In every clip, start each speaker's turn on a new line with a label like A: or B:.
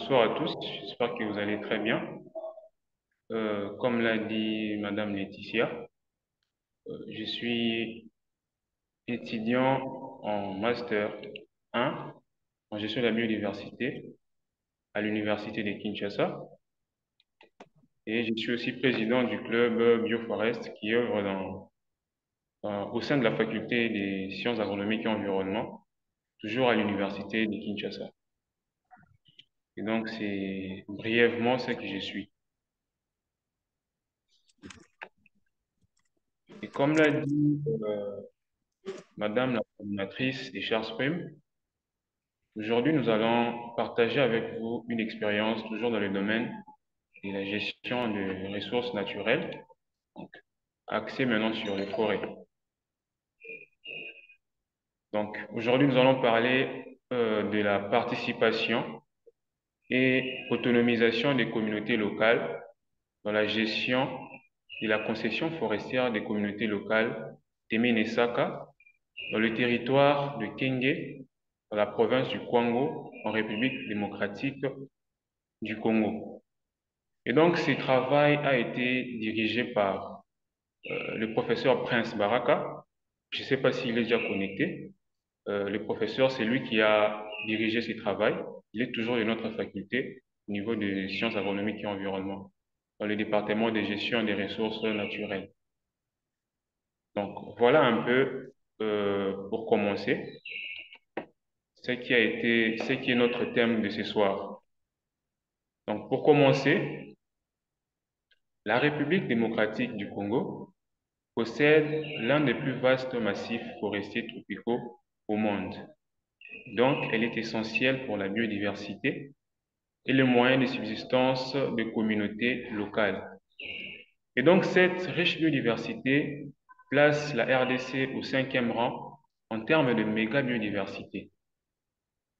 A: Bonsoir à tous, j'espère que vous allez très bien. Comme l'a dit Madame Laetitia, je suis étudiant en Master 1 en gestion de la biodiversité à l'Université de Kinshasa et je suis aussi président du club Bioforest qui œuvre au sein de la faculté des sciences agronomiques et environnement, toujours à l'Université de Kinshasa. Et donc, c'est brièvement ce que je suis. Et comme l'a dit Madame la coordinatrice des Charles Prime, aujourd'hui, nous allons partager avec vous une expérience toujours dans le domaine de la gestion des ressources naturelles, donc axée maintenant sur les forêts. Donc, aujourd'hui, nous allons parler de la participation et autonomisation des communautés locales dans la gestion de la concession forestière des communautés locales Temenesaka dans le territoire de Kenge, dans la province du Kwango, en République démocratique du Congo. Et donc, ce travail a été dirigé par le professeur Prince Baraka. Je ne sais pas s'il est déjà connecté. Le professeur, c'est lui qui a dirigé ce travail. Il est toujours de notre faculté au niveau des sciences agronomiques et environnement, dans le département de gestion des ressources naturelles. Donc, voilà un peu, pour commencer, ce qui est notre thème de ce soir. Donc, pour commencer, la République démocratique du Congo possède l'un des plus vastes massifs forestiers tropicaux au monde. Donc, elle est essentielle pour la biodiversité et le moyen de subsistance des communautés locales. Et donc, cette riche biodiversité place la RDC au 5e rang en termes de méga biodiversité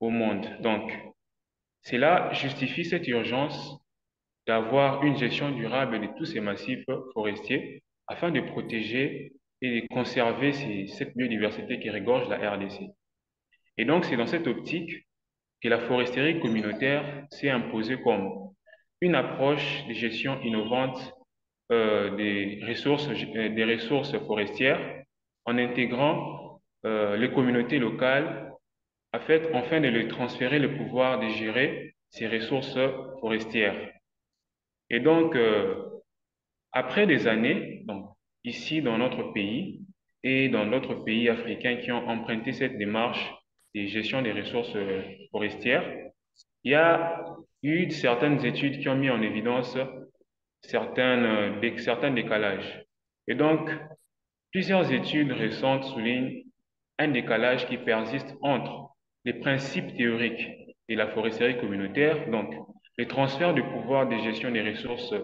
A: au monde. Donc, cela justifie cette urgence d'avoir une gestion durable de tous ces massifs forestiers afin de protéger et de conserver cette biodiversité qui regorge la RDC. Et donc, c'est dans cette optique que la foresterie communautaire s'est imposée comme une approche de gestion innovante des ressources forestières en intégrant les communautés locales afin de leur transférer le pouvoir de gérer ces ressources forestières. Et donc, après des années, donc, ici dans notre pays et dans d'autres pays africains qui ont emprunté cette démarche de gestion des ressources forestières, il y a eu certaines études qui ont mis en évidence certains décalages. Et donc, plusieurs études récentes soulignent un décalage qui persiste entre les principes théoriques de la foresterie communautaire, donc les transferts de pouvoir de gestion des ressources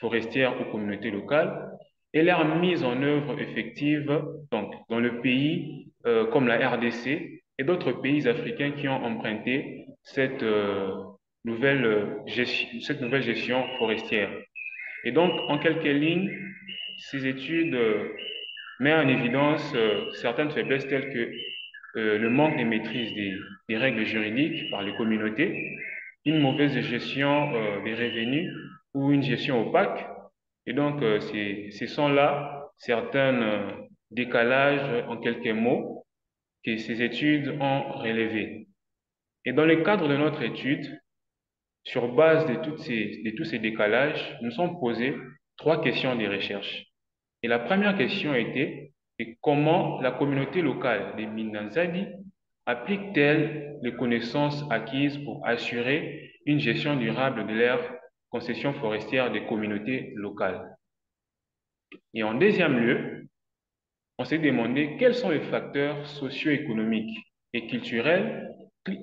A: forestières aux communautés locales, et leur mise en œuvre effective donc, dans le pays comme la RDC et d'autres pays africains qui ont emprunté cette nouvelle gestion forestière. Et donc, en quelques lignes, ces études mettent en évidence certaines faiblesses telles que le manque de maîtrise des règles juridiques par les communautés, une mauvaise gestion des revenus ou une gestion opaque. Et donc, ce sont là certains décalages, en quelques mots, que ces études ont relevés. Et dans le cadre de notre étude, sur base de tous ces décalages, nous sommes posés trois questions de recherche. Et la première question était comment la communauté locale des Minanzadi applique-t-elle les connaissances acquises pour assurer une gestion durable de leurs concessions forestières des communautés locales. Et en deuxième lieu, on s'est demandé quels sont les facteurs socio-économiques et culturels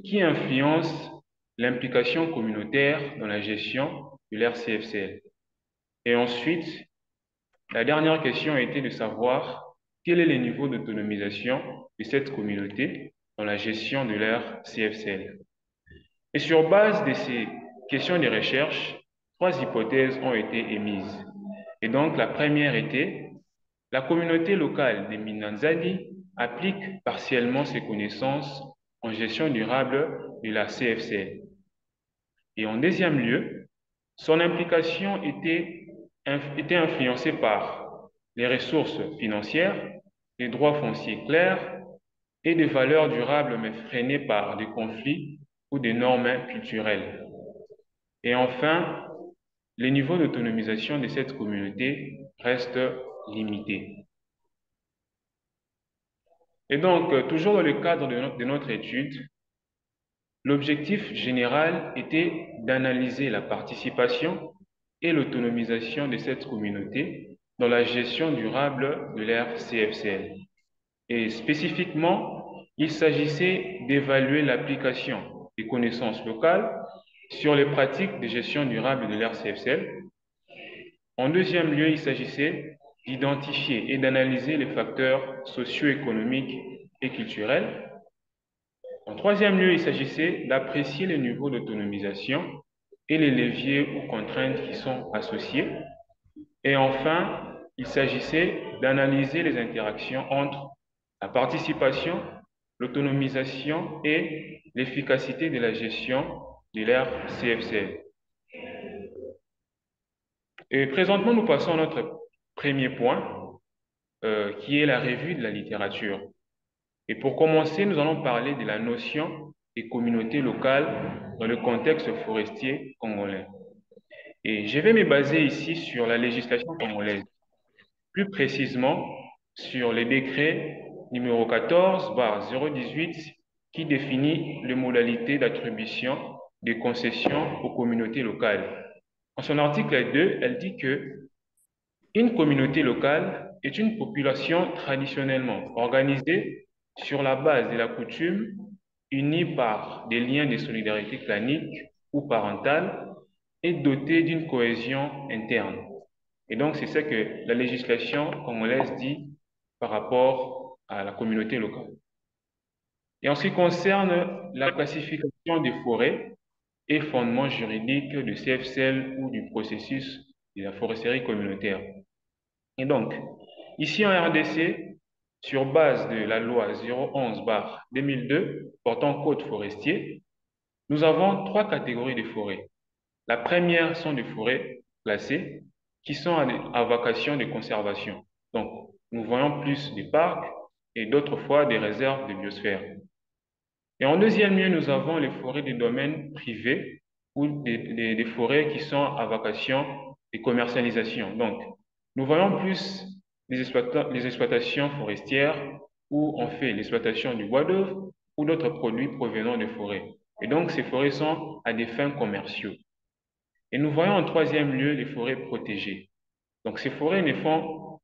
A: qui influencent l'implication communautaire dans la gestion de l'RCFCL. Et ensuite, la dernière question a été de savoir quel est le niveau d'autonomisation de cette communauté dans la gestion de leur CFCL. Et sur base de ces questions de recherche, trois hypothèses ont été émises. Et donc, la première était la communauté locale des Minanzadi applique partiellement ses connaissances en gestion durable de la CFCL. Et en deuxième lieu, son implication était influencée par les ressources financières, les droits fonciers clairs et des valeurs durables mais freinées par des conflits ou des normes culturelles. Et enfin, les niveaux d'autonomisation de cette communauté restent limités. Et donc, toujours dans le cadre de notre étude, l'objectif général était d'analyser la participation et l'autonomisation de cette communauté dans la gestion durable de l'ère CFCL. Et spécifiquement, il s'agissait d'évaluer l'application des connaissances locales sur les pratiques de gestion durable de l'ère CFCL. En deuxième lieu, il s'agissait d'identifier et d'analyser les facteurs socio-économiques et culturels. En troisième lieu, il s'agissait d'apprécier le niveau d'autonomisation et les leviers ou contraintes qui sont associés. Et enfin, il s'agissait d'analyser les interactions entre la participation, l'autonomisation et l'efficacité de la gestion de l'ère CFCL. Et présentement, nous passons à notre premier point, qui est la revue de la littérature. Et pour commencer, nous allons parler de la notion des communautés locales dans le contexte forestier congolais. Et je vais me baser ici sur la législation congolaise, plus précisément sur le décret numéro 14/018 qui définit les modalités d'attribution des concessions aux communautés locales. En son article 2, elle dit que une communauté locale est une population traditionnellement organisée sur la base de la coutume, unie par des liens de solidarité clanique ou parentale et dotée d'une cohésion interne. Et donc, c'est ce que la législation congolaise dit par rapport à la communauté locale. Et en ce qui concerne la classification des forêts et fondements juridiques du CFCL ou du processus de la foresterie communautaire. Et donc, ici en RDC, sur base de la loi 011/2002 portant code forestier, nous avons trois catégories de forêts. La première sont des forêts classées qui sont à vocation de conservation. Donc, nous voyons plus des parcs et d'autres fois des réserves de biosphère. Et en deuxième lieu, nous avons les forêts des domaines privés ou des forêts qui sont à vocation de commercialisation. Donc, nous voyons plus les exploitations forestières où on fait l'exploitation du bois d'œuvre ou d'autres produits provenant des forêts. Et donc, ces forêts sont à des fins commerciaux. Et nous voyons en troisième lieu les forêts protégées. Donc, ces forêts ne font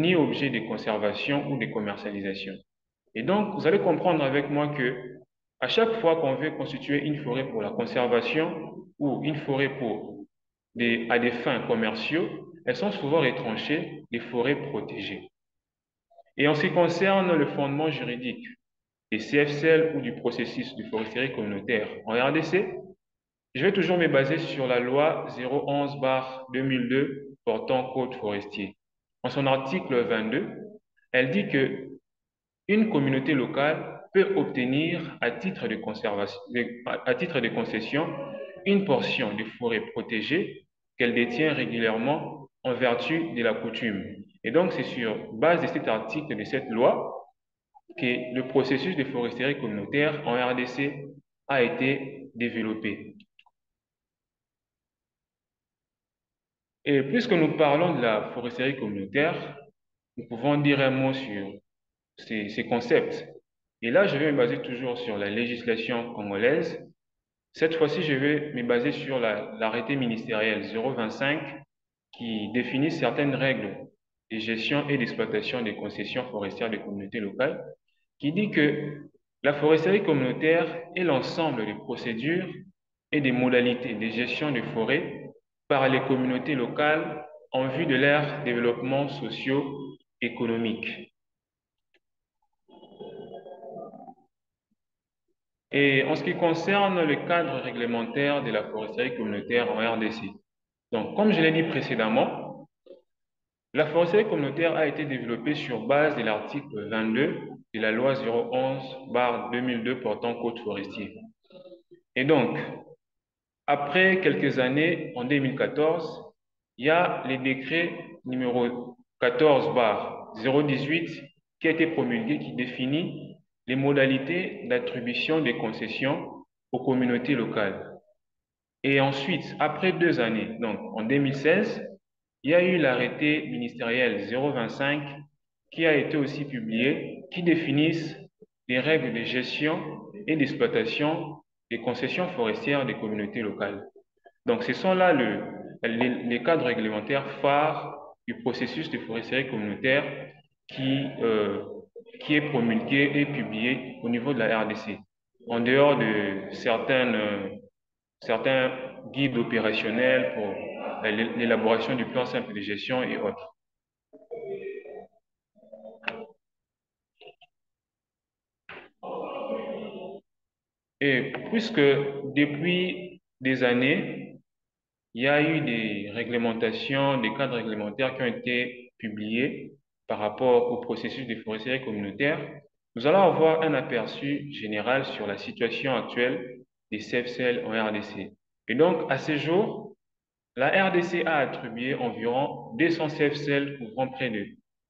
A: ni objet de conservation ou de commercialisation. Et donc, vous allez comprendre avec moi que à chaque fois qu'on veut constituer une forêt pour la conservation ou une forêt à des fins commerciaux, elles sont souvent retranchées des forêts protégées. Et en ce qui concerne le fondement juridique des CFCL ou du processus de foresterie communautaire en RDC, je vais toujours me baser sur la loi 011/2002 portant code forestier. En son article 22, elle dit que une communauté locale peut obtenir à titre de concession une portion des forêts protégées qu'elle détient régulièrement en vertu de la coutume. Et donc, c'est sur base de cet article de cette loi que le processus de foresterie communautaire en RDC a été développé. Et puisque nous parlons de la foresterie communautaire, nous pouvons dire un mot sur ces concepts. Et là, je vais me baser toujours sur la législation congolaise. Cette fois-ci, je vais me baser sur l'arrêté ministériel 025 qui définit certaines règles de gestion et d'exploitation des concessions forestières des communautés locales, qui dit que la foresterie communautaire est l'ensemble des procédures et des modalités de gestion des forêts par les communautés locales en vue de leur développement socio-économique. Et en ce qui concerne le cadre réglementaire de la foresterie communautaire en RDC, donc comme je l'ai dit précédemment, la foresterie communautaire a été développée sur base de l'article 22 de la loi 011/2002 portant code forestier. Et donc, après quelques années, en 2014, il y a le décret numéro 14/018 qui a été promulgué, qui définit les modalités d'attribution des concessions aux communautés locales. Et ensuite, après 2 années, donc en 2016, il y a eu l'arrêté ministériel 025 qui a été aussi publié, qui définissent les règles de gestion et d'exploitation des concessions forestières des communautés locales. Donc, ce sont là les cadres réglementaires phares du processus de foresterie communautaire qui est promulgué et publié au niveau de la RDC, en dehors de certains guides opérationnels pour l'élaboration du plan simple de gestion et autres. Et puisque depuis des années, il y a eu des réglementations, des cadres réglementaires qui ont été publiés par rapport au processus de foresterie communautaire, nous allons avoir un aperçu général sur la situation actuelle des CFCL en RDC. Et donc, à ce jour, la RDC a attribué environ 200 CFCL couvrant près de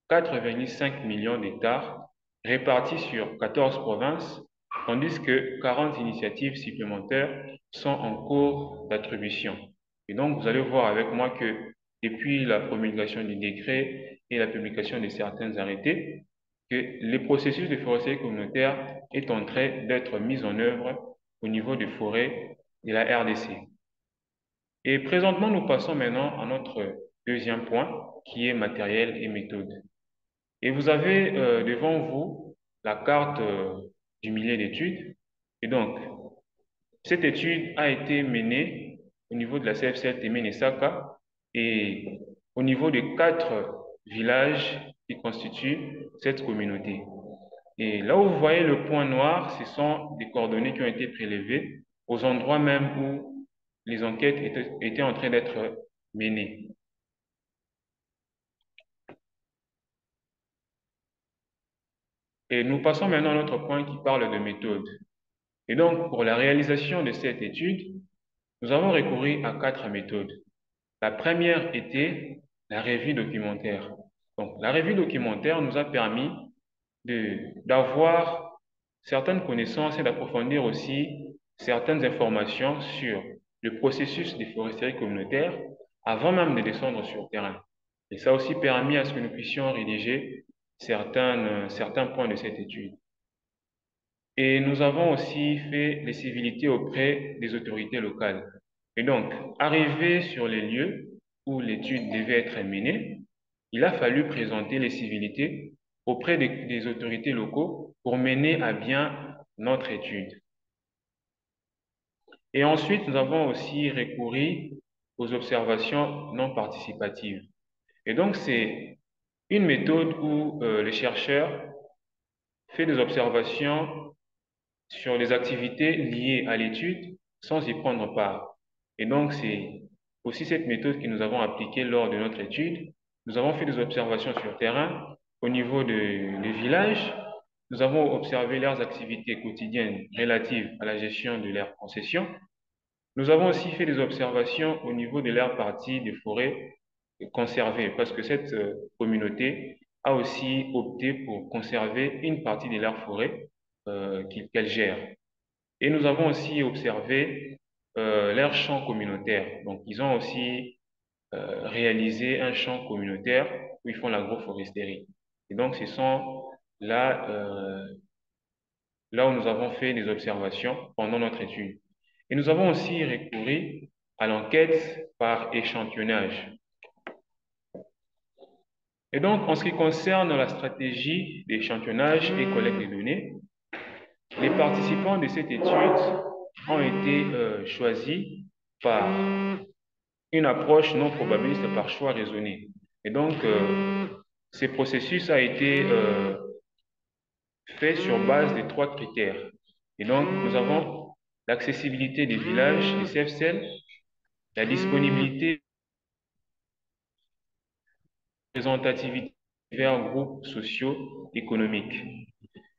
A: 4,5 millions d'hectares répartis sur 14 provinces, tandis que 40 initiatives supplémentaires sont en cours d'attribution. Et donc, vous allez voir avec moi que depuis la promulgation du décret et la publication de certains arrêtés, que le processus de foresterie communautaire est en train d'être mis en œuvre au niveau des forêts de la RDC. Et présentement, nous passons maintenant à notre deuxième point, qui est matériel et méthode. Et vous avez devant vous la carte du millier d'études. Et donc, cette étude a été menée au niveau de la CFCL Témé-Nessaka et au niveau des 4 villages qui constituent cette communauté. Et là où vous voyez le point noir, ce sont des coordonnées qui ont été prélevées aux endroits même où les enquêtes étaient en train d'être menées. Et nous passons maintenant à notre point qui parle de méthode. Et donc, pour la réalisation de cette étude, nous avons recouru à 4 méthodes. La première était la revue documentaire. Donc, la revue documentaire nous a permis d'avoir certaines connaissances et d'approfondir aussi certaines informations sur le processus de foresterie communautaire avant même de descendre sur le terrain. Et ça a aussi permis à ce que nous puissions rédiger certains points de cette étude. Et nous avons aussi fait les civilités auprès des autorités locales. Et donc, arrivé sur les lieux où l'étude devait être menée, il a fallu présenter les civilités auprès des autorités locaux pour mener à bien notre étude. Et ensuite, nous avons aussi recouru aux observations non participatives. Et donc, c'est une méthode où le chercheur fait des observations sur les activités liées à l'étude sans y prendre part. Et donc, c'est aussi cette méthode que nous avons appliquée lors de notre étude. Nous avons fait des observations sur terrain au niveau des villages. Nous avons observé leurs activités quotidiennes relatives à la gestion de leurs concessions. Nous avons aussi fait des observations au niveau de leurs parties des forêts conservées parce que cette communauté a aussi opté pour conserver une partie de leurs forêts qu'elle gère. Et nous avons aussi observé leur champ communautaire. Donc, ils ont aussi réalisé un champ communautaire où ils font l'agroforesterie. Et donc, ce sont là où nous avons fait des observations pendant notre étude. Et nous avons aussi recouru à l'enquête par échantillonnage. Et donc, en ce qui concerne la stratégie d'échantillonnage et collecte de données, les participants de cette étude ont été choisis par une approche non probabiliste par choix raisonné. Et donc, ce processus a été fait sur base de 3 critères. Et donc, nous avons l'accessibilité des villages, des CFCL, la disponibilité, représentativité vers groupes sociaux économiques.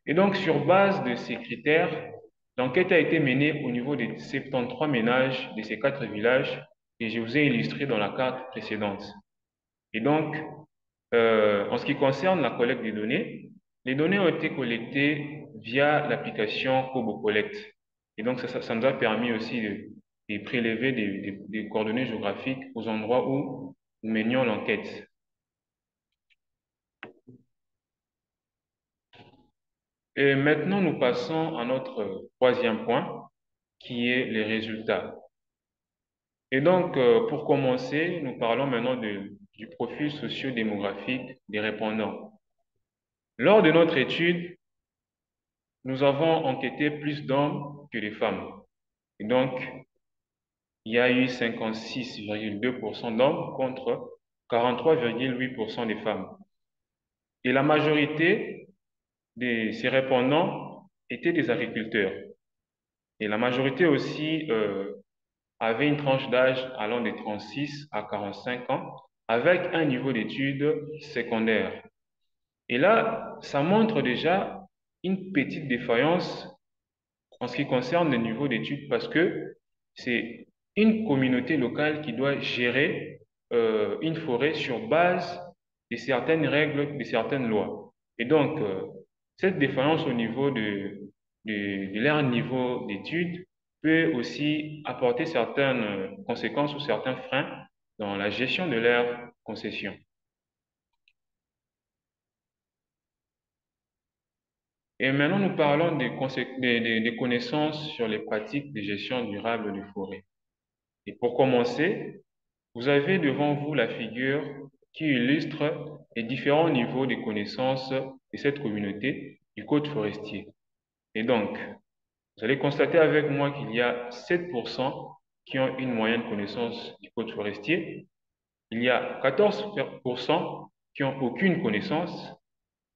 A: Et donc, sur base de ces critères, L'enquête a été menée au niveau des 73 ménages de ces 4 villages et je vous ai illustré dans la carte précédente. Et donc, en ce qui concerne la collecte des données, les données ont été collectées via l'application Kobo Collect. Et donc, ça nous a permis aussi de prélever des coordonnées géographiques aux endroits où nous menions l'enquête. Et maintenant, nous passons à notre troisième point, qui est les résultats. Et donc, pour commencer, nous parlons maintenant du profil socio-démographique des répondants. Lors de notre étude, nous avons enquêté plus d'hommes que de femmes. Et donc, il y a eu 56,2% d'hommes contre 43,8% des femmes. Et la majorité de ces répondants étaient des agriculteurs. Et la majorité aussi avait une tranche d'âge allant de 36 à 45 ans avec un niveau d'études secondaire. Et là, ça montre déjà une petite défaillance en ce qui concerne le niveau d'études parce que c'est une communauté locale qui doit gérer une forêt sur base de certaines règles, de certaines lois. Et donc, cette défaillance au niveau de leur niveau d'études peut aussi apporter certaines conséquences ou certains freins dans la gestion de leurs concessions. Et maintenant, nous parlons des connaissances sur les pratiques de gestion durable des forêts. Et pour commencer, vous avez devant vous la figure qui illustre les différents niveaux de connaissances de cette communauté du code forestier. Et donc, vous allez constater avec moi qu'il y a 7% qui ont une moyenne connaissance du code forestier. Il y a 14% qui ont aucune connaissance,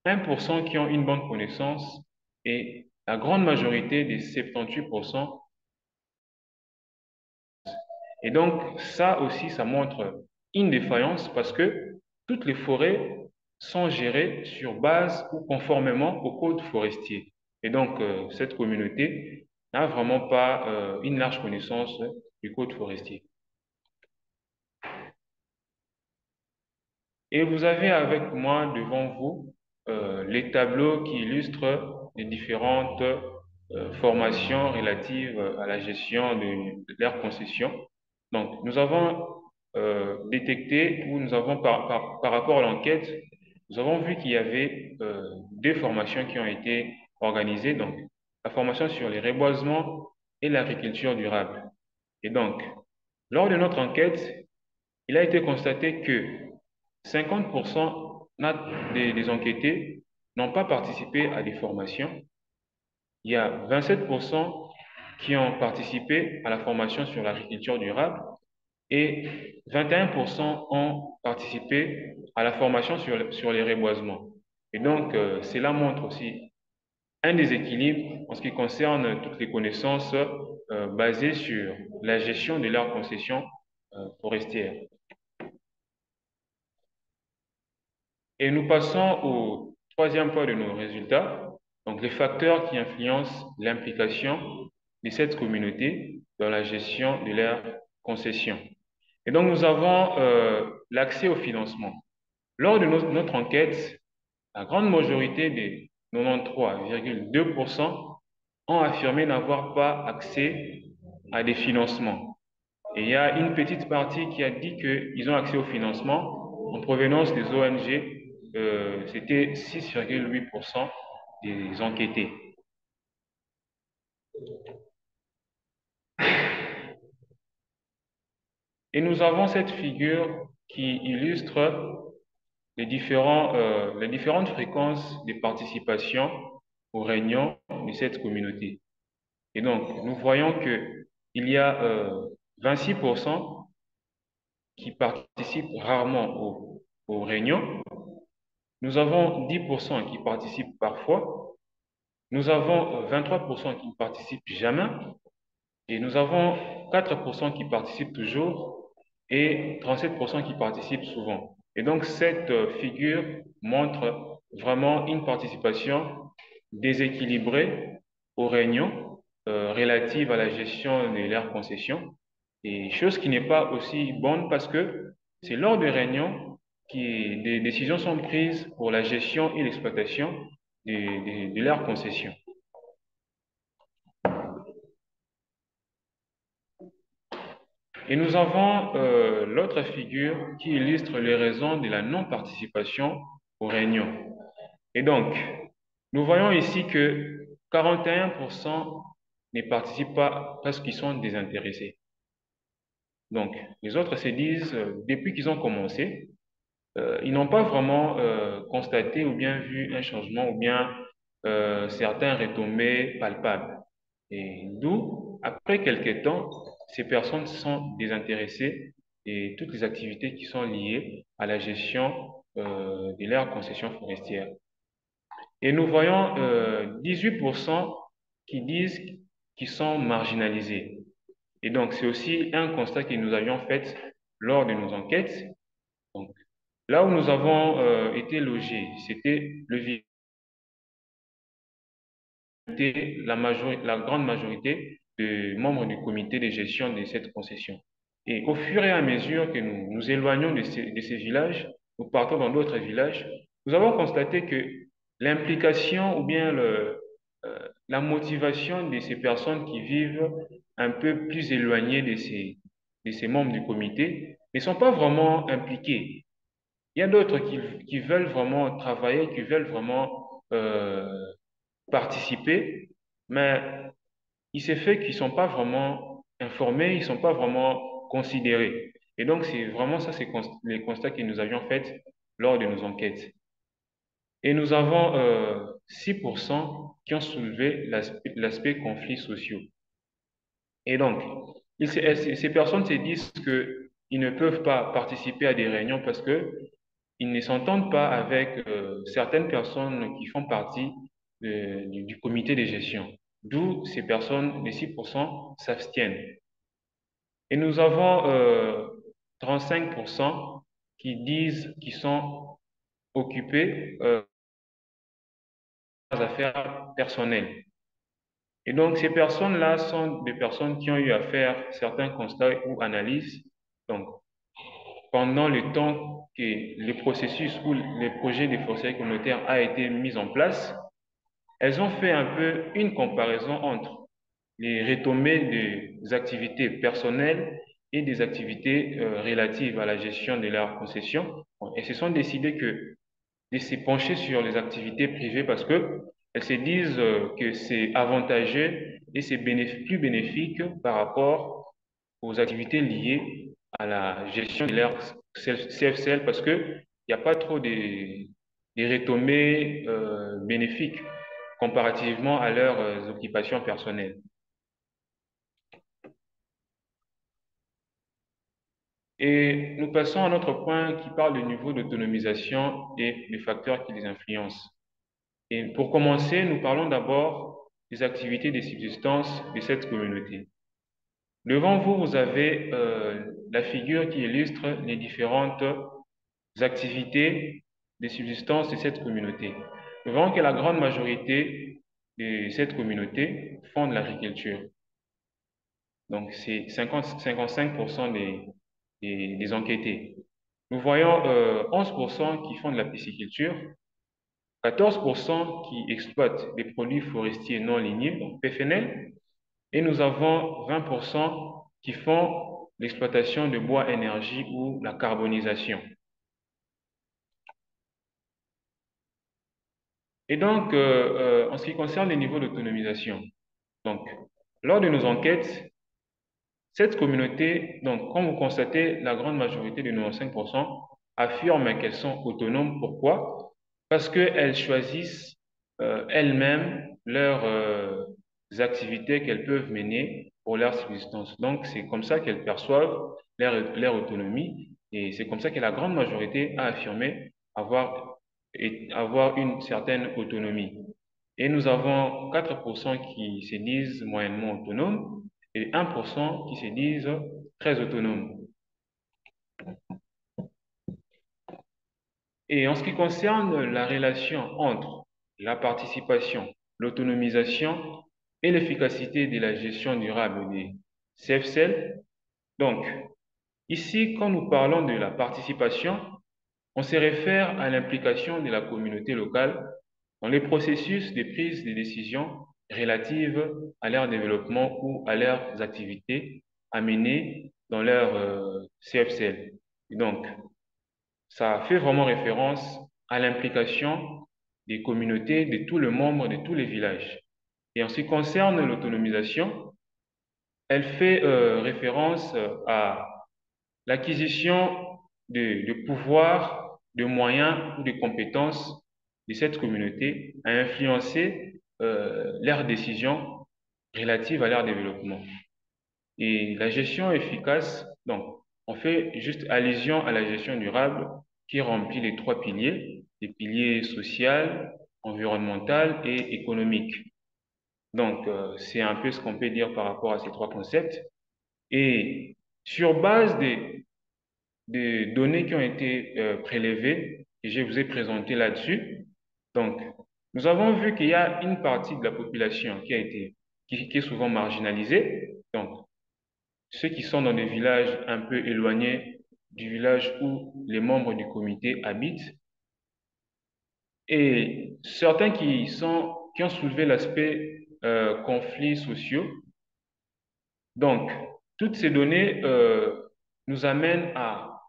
A: 1% qui ont une bonne connaissance et la grande majorité des 78%. Et donc, ça aussi, ça montre une défaillance parce que toutes les forêts sont gérées sur base ou conformément au code forestier. Et donc, cette communauté n'a vraiment pas une large connaissance du code forestier. Et vous avez avec moi devant vous les tableaux qui illustrent les différentes formations relatives à la gestion de leurs concessions. Donc, nous avons détecté, ou nous avons par rapport à l'enquête, nous avons vu qu'il y avait deux formations qui ont été organisées. Donc, la formation sur les reboisements et l'agriculture durable. Et donc, lors de notre enquête, il a été constaté que 50% des enquêtés n'ont pas participé à des formations. Il y a 27% qui ont participé à la formation sur l'agriculture durable et 21% ont participé à la formation sur les reboisements. Et donc, cela montre aussi un déséquilibre en ce qui concerne toutes les connaissances basées sur la gestion de leurs concessions forestières. Et nous passons au troisième point de nos résultats, donc les facteurs qui influencent l'implication de cette communauté dans la gestion de leurs concessions. Et donc nous avons l'accès au financement. Lors de notre enquête, la grande majorité des 93,2% ont affirmé n'avoir pas accès à des financements. Et il y a une petite partie qui a dit qu'ils ont accès au financement en provenance des ONG. C'était 6,8% des enquêtés. Et nous avons cette figure qui illustre les différentes fréquences de participation aux réunions de cette communauté. Et donc, nous voyons qu'il y a 26% qui participent rarement aux réunions. Nous avons 10% qui participent parfois. Nous avons 23% qui ne participent jamais. Et nous avons 4% qui participent toujours et 37% qui participent souvent. Et donc, cette figure montre vraiment une participation déséquilibrée aux réunions relative à la gestion de leurs concessions, et chose qui n'est pas aussi bonne parce que c'est lors des réunions que des décisions sont prises pour la gestion et l'exploitation de leurs concessions. Et nous avons l'autre figure qui illustre les raisons de la non-participation aux réunions. Et donc, nous voyons ici que 41% ne participent pas parce qu'ils sont désintéressés. Donc, les autres se disent, depuis qu'ils ont commencé, ils n'ont pas vraiment constaté ou bien vu un changement ou bien certains retombées palpables. Et d'où, après quelques temps, ces personnes sont désintéressées et toutes les activités qui sont liées à la gestion de leurs concessions forestières. Et nous voyons 18% qui disent qu'ils sont marginalisés. Et donc, c'est aussi un constat que nous avions fait lors de nos enquêtes. Donc, là où nous avons été logés, c'était la grande majorité des membres du comité de gestion de cette concession. Et au fur et à mesure que nous nous éloignons de ces villages, nous partons dans d'autres villages, nous avons constaté que l'implication ou bien la motivation de ces personnes qui vivent un peu plus éloignées de ces membres du comité ne sont pas vraiment impliquées. Il y a d'autres qui veulent vraiment travailler, qui veulent vraiment participer, mais il s'est fait qu'ils ne sont pas vraiment informés, ils ne sont pas vraiment considérés. Et donc, c'est vraiment ça, c'est les constats que nous avions faits lors de nos enquêtes. Et nous avons 6% qui ont soulevé l'aspect conflits sociaux. Et donc, ces personnes se disent qu'ils ne peuvent pas participer à des réunions parce que ils ne s'entendent pas avec certaines personnes qui font partie du comité de gestion. D'où ces personnes, les 6% s'abstiennent. Et nous avons 35% qui disent qu'ils sont occupés aux affaires personnelles. Et donc, ces personnes-là sont des personnes qui ont eu à faire certains constats ou analyses. Donc, pendant le temps que le processus ou le projet de forestiers communautaires a été mis en place, elles ont fait un peu une comparaison entre les retombées des activités personnelles et des activités relatives à la gestion de leurs concessions. Elles se sont décidées de se pencher sur les activités privées parce que elles se disent que c'est avantageux et c'est plus bénéfique par rapport aux activités liées à la gestion de leur CFCL parce que il n'y a pas trop de retombées bénéfiques comparativement à leurs occupations personnelles. Et nous passons à notre point qui parle du niveau d'autonomisation et des facteurs qui les influencent. Et pour commencer, nous parlons d'abord des activités de subsistance de cette communauté. Devant vous, vous avez la figure qui illustre les différentes activités de subsistance de cette communauté. Nous voyons que la grande majorité de cette communauté font de l'agriculture. Donc, c'est 55% des enquêtés. Nous voyons 11% qui font de la pisciculture, 14% qui exploitent des produits forestiers non lignés, donc PFNL, et nous avons 20% qui font l'exploitation de bois énergie ou la carbonisation. Et donc, en ce qui concerne les niveaux d'autonomisation, donc, lors de nos enquêtes, cette communauté, donc, comme vous constatez, la grande majorité de 95% affirment qu'elles sont autonomes. Pourquoi? Parce qu'elles choisissent elles-mêmes leurs activités qu'elles peuvent mener pour leur subsistance. Donc, c'est comme ça qu'elles perçoivent leur autonomie et c'est comme ça que la grande majorité a affirmé avoir une certaine autonomie. Et nous avons 4% qui se disent moyennement autonomes et 1% qui se disent très autonomes. Et en ce qui concerne la relation entre la participation, l'autonomisation et l'efficacité de la gestion durable des CFCL. Donc, ici, quand nous parlons de la participation, on se réfère à l'implication de la communauté locale dans les processus de prise de décision relatives à leur développement ou à leurs activités à mener dans leur CFCL. Et donc, ça fait vraiment référence à l'implication des communautés, de tous les membres, de tous les villages. Et en ce qui concerne l'autonomisation, elle fait référence à l'acquisition de pouvoirs, de moyens ou de compétences de cette communauté à influencer leurs décisions relatives à leur développement. Et la gestion efficace, donc, on fait juste allusion à la gestion durable qui remplit les trois piliers, les piliers social, environnemental et économique. Donc, c'est un peu ce qu'on peut dire par rapport à ces trois concepts. Et sur base des données qui ont été prélevées, et je vous ai présenté là-dessus, donc, nous avons vu qu'il y a une partie de la population qui est souvent marginalisée. Donc, ceux qui sont dans des villages un peu éloignés du village où les membres du comité habitent, et certains qui ont soulevé l'aspect conflits sociaux. Donc, toutes ces données nous amènent à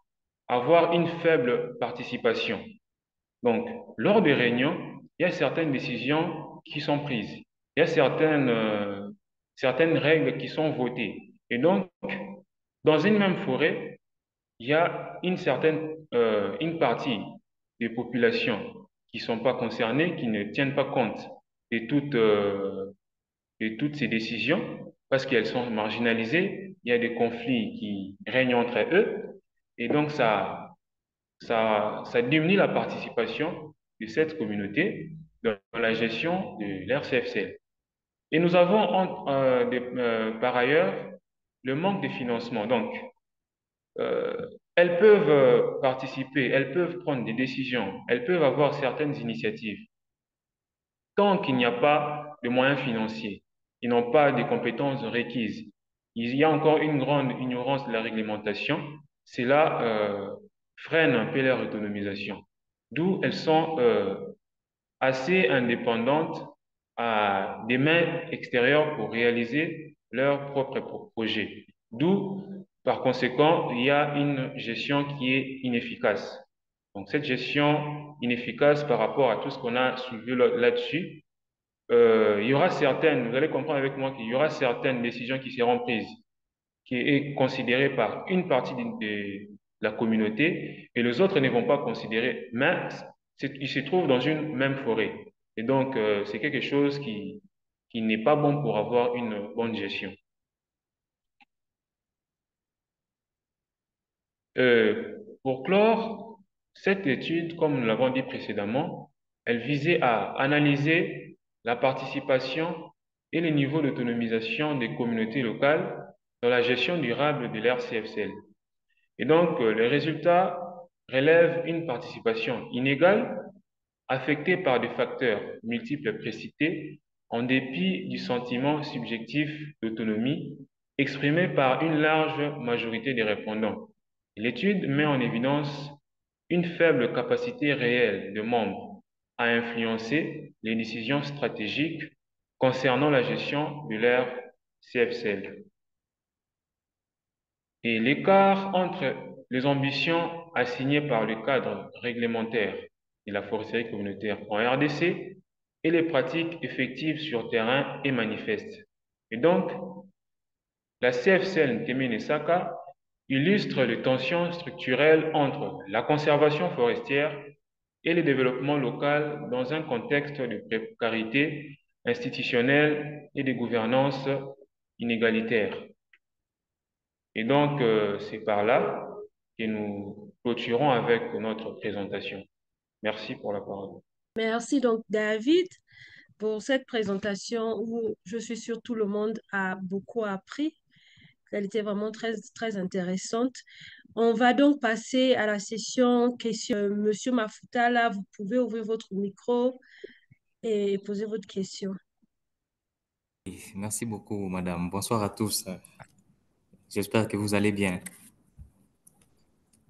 A: avoir une faible participation. Donc, lors des réunions, il y a certaines décisions qui sont prises. Il y a certaines règles qui sont votées. Et donc, dans une même forêt, il y a une partie des populations qui ne sont pas concernées, qui ne tiennent pas compte de de toutes ces décisions parce qu'elles sont marginalisées. Il y a des conflits qui règnent entre eux. Et donc, ça diminue la participation de cette communauté dans la gestion de l'RCFCL. Et nous avons par ailleurs le manque de financement. Donc, elles peuvent participer, elles peuvent prendre des décisions, elles peuvent avoir certaines initiatives. Tant qu'il n'y a pas de moyens financiers, ils n'ont pas de compétences requises, il y a encore une grande ignorance de la réglementation, cela freine un peu leur autonomisation. D'où elles sont assez indépendantes à des mains extérieures pour réaliser leurs propres projets. D'où, par conséquent, il y a une gestion qui est inefficace. Donc, cette gestion inefficace par rapport à tout ce qu'on a soulevé là-dessus, il y aura certaines, vous allez comprendre avec moi qu'il y aura certaines décisions qui seront prises, qui est considérée par une partie de la communauté et les autres ne vont pas considérer, mais ils se trouvent dans une même forêt. Et donc, c'est quelque chose qui n'est pas bon pour avoir une bonne gestion. Pour clore, cette étude, comme nous l'avons dit précédemment, elle visait à analyser la participation et les niveaux d'autonomisation des communautés locales dans la gestion durable de l'RCFCL. Et donc, les résultats relèvent une participation inégale, affectée par des facteurs multiples précités, en dépit du sentiment subjectif d'autonomie exprimé par une large majorité des répondants. L'étude met en évidence une faible capacité réelle de membres à influencer les décisions stratégiques concernant la gestion de leur CFCL. Et l'écart entre les ambitions assignées par le cadre réglementaire de la foresterie communautaire en RDC et les pratiques effectives sur terrain est manifeste. Et donc, la CFCL Nteme-Nesaka illustre les tensions structurelles entre la conservation forestière et le développement local dans un contexte de précarité institutionnelle et de gouvernance inégalitaire. Et donc, c'est par là que nous clôturons avec notre présentation. Merci pour la parole.
B: Merci donc, David, pour cette présentation où je suis sûre tout le monde a beaucoup appris. Elle était vraiment très intéressante. On va donc passer à la session questions. Monsieur Mafuta, là, vous pouvez ouvrir votre micro et poser votre question.
C: Merci beaucoup, madame. Bonsoir à tous. J'espère que vous allez bien.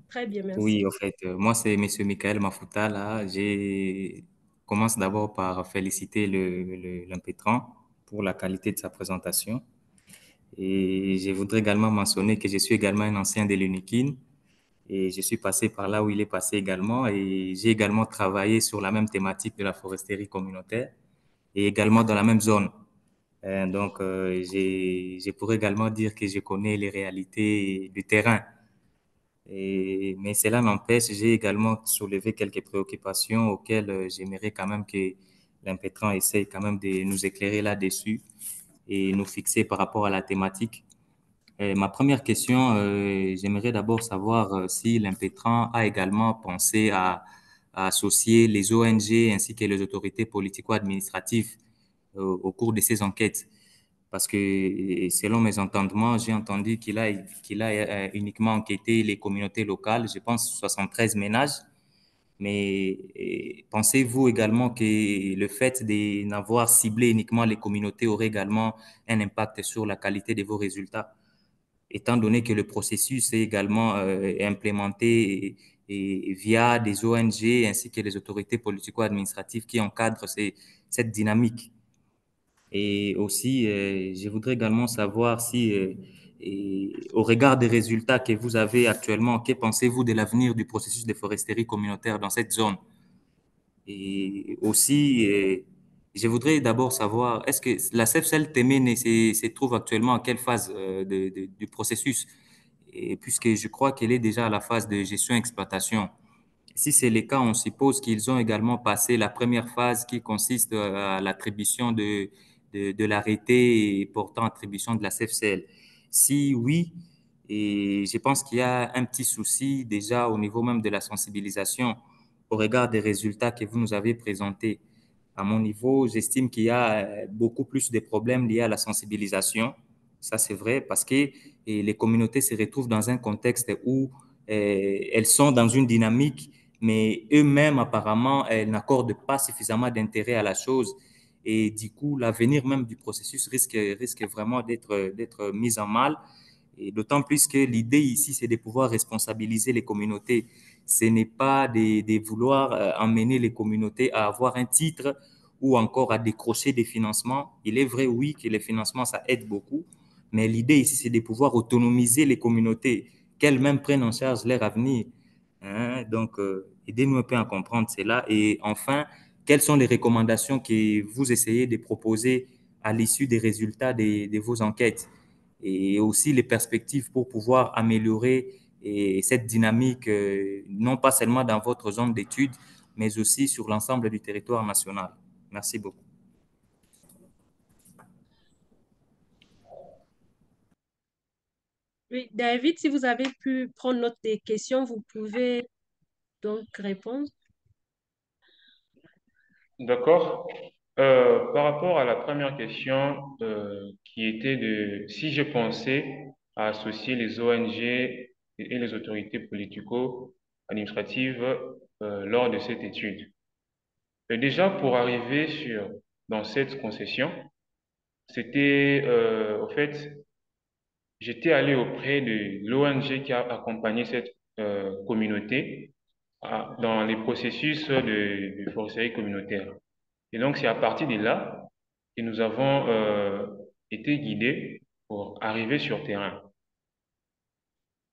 B: Très bien,
C: Oui,
B: merci.
C: en fait, moi, c'est Monsieur Michael Mafuta. Là, commence d'abord par féliciter l'impétrant pour la qualité de sa présentation. Et je voudrais également mentionner que je suis également un ancien de l'UNIKIN et je suis passé par là où il est passé également. Et j'ai également travaillé sur la même thématique de la foresterie communautaire et également dans la même zone. Je pourrais également dire que je connais les réalités du terrain. Mais cela n'empêche, j'ai également soulevé quelques préoccupations auxquelles j'aimerais quand même que l'impétrant essaye quand même de nous éclairer là-dessus et nous fixer par rapport à la thématique. Ma première question, j'aimerais d'abord savoir si l'impétrant a également pensé à associer les ONG ainsi que les autorités politico-administratives au cours de ces enquêtes. Parce que selon mes entendements, j'ai entendu qu'il a uniquement enquêté les communautés locales, je pense 73 ménages. Mais pensez-vous également que le fait de n'avoir ciblé uniquement les communautés aurait également un impact sur la qualité de vos résultats, étant donné que le processus est également implémenté via des ONG ainsi que les autorités politico-administratives qui encadrent cette dynamique? Et aussi, je voudrais également savoir si, au regard des résultats que vous avez actuellement, que pensez-vous de l'avenir du processus de foresterie communautaire dans cette zone? Et aussi, je voudrais d'abord savoir, est-ce que la CEFCEL Témé se trouve actuellement à quelle phase du processus? Et puisque je crois qu'elle est déjà à la phase de gestion-exploitation. Si c'est le cas, on suppose qu'ils ont également passé la première phase qui consiste à l'attribution de l'arrêté portant attribution de la CFCL. Si oui, et je pense qu'il y a un petit souci déjà au niveau même de la sensibilisation au regard des résultats que vous nous avez présentés. À mon niveau, j'estime qu'il y a beaucoup plus de problèmes liés à la sensibilisation. Ça, c'est vrai, parce que les communautés se retrouvent dans un contexte où elles sont dans une dynamique, mais eux-mêmes, apparemment, elles n'accordent pas suffisamment d'intérêt à la chose. Et du coup, l'avenir même du processus risque vraiment d'être mis en mal. Et d'autant plus que l'idée ici, c'est de pouvoir responsabiliser les communautés. Ce n'est pas de vouloir emmener les communautés à avoir un titre ou encore à décrocher des financements. Il est vrai, oui, que les financements, ça aide beaucoup, mais l'idée ici, c'est de pouvoir autonomiser les communautés, qu'elles-mêmes prennent en charge leur avenir. Hein? Donc, aidez-nous un peu à comprendre cela. Et enfin, quelles sont les recommandations que vous essayez de proposer à l'issue des résultats de vos enquêtes et aussi les perspectives pour pouvoir améliorer cette dynamique, non pas seulement dans votre zone d'études, mais aussi sur l'ensemble du territoire national. Merci beaucoup.
B: Oui, David, si vous avez pu prendre note des questions, vous pouvez donc répondre.
A: D'accord. Par rapport à la première question, qui était de si je pensais à associer les ONG et les autorités politico-administratives lors de cette étude. Déjà, pour arriver dans cette concession, c'était, au fait, j'étais allé auprès de l'ONG qui a accompagné cette communauté dans les processus de foresterie communautaire. Et donc, c'est à partir de là que nous avons été guidés pour arriver sur terrain.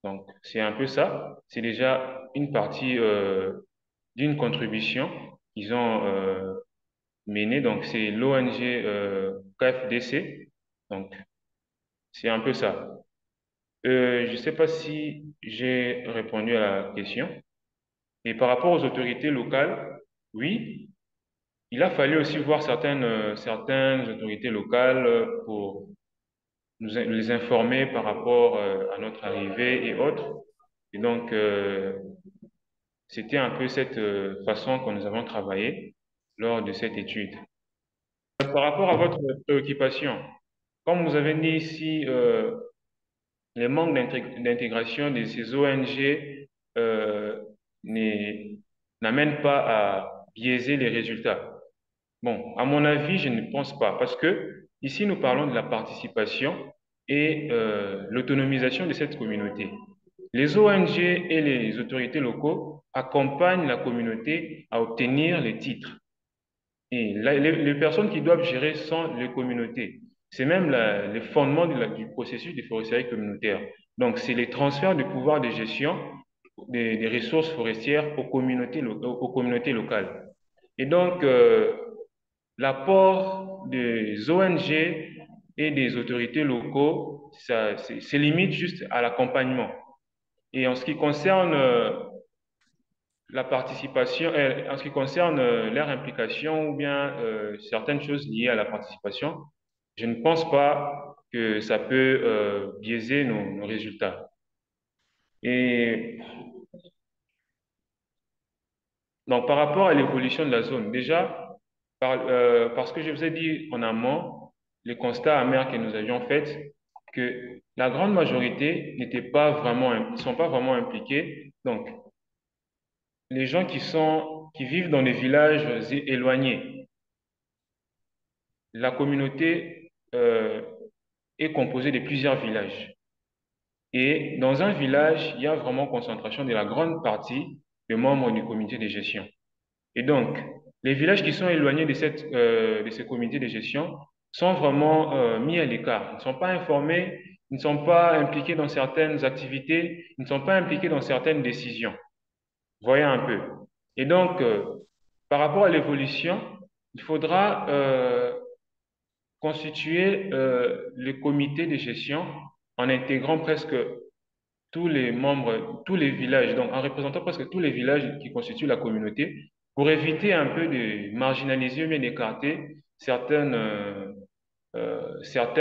A: Donc, c'est un peu ça. C'est déjà une partie d'une contribution qu'ils ont menée. Donc, c'est l'ONG KFDC. Donc, c'est un peu ça. Je ne sais pas si j'ai répondu à la question. Et par rapport aux autorités locales, oui, il a fallu aussi voir certaines autorités locales pour les informer par rapport à notre arrivée et autres. Et donc, c'était un peu cette façon que nous avons travaillé lors de cette étude. Par rapport à votre préoccupation, comme vous avez dit ici, le manque d'intégration de ces ONG euh, n'est- n'amène pas à biaiser les résultats. Bon, à mon avis, je ne pense pas, parce que ici, nous parlons de la participation et l'autonomisation de cette communauté. Les ONG et les autorités locaux accompagnent la communauté à obtenir les titres. Et les personnes qui doivent gérer sont les communautés. C'est même le fondement du processus de foresterie communautaire. Donc, c'est les transferts de pouvoir de gestion des ressources forestières aux communautés locales. Et donc, l'apport des ONG et des autorités locaux, ça, c'est limite juste à l'accompagnement. Et en ce qui concerne la participation, en ce qui concerne leur implication ou bien certaines choses liées à la participation, je ne pense pas que ça peut biaiser nos résultats. Et donc, par rapport à l'évolution de la zone, déjà, parce que je vous ai dit en amont, les constats amers que nous avions faits, que la grande majorité n'étaient pas vraiment, ne sont pas vraiment impliqués. Donc, les gens qui vivent dans des villages éloignés, la communauté est composée de plusieurs villages. Et dans un village, il y a vraiment concentration de la grande partie des membres du comité de gestion. Et donc, les villages qui sont éloignés de ces comités de gestion sont vraiment mis à l'écart. Ils ne sont pas informés, ils ne sont pas impliqués dans certaines activités, ils ne sont pas impliqués dans certaines décisions. Voyez un peu. Et donc, par rapport à l'évolution, il faudra constituer le comité de gestion en intégrant presque tous les membres, tous les villages, donc en représentant presque tous les villages qui constituent la communauté, pour éviter un peu de marginaliser ou bien d'écarter certains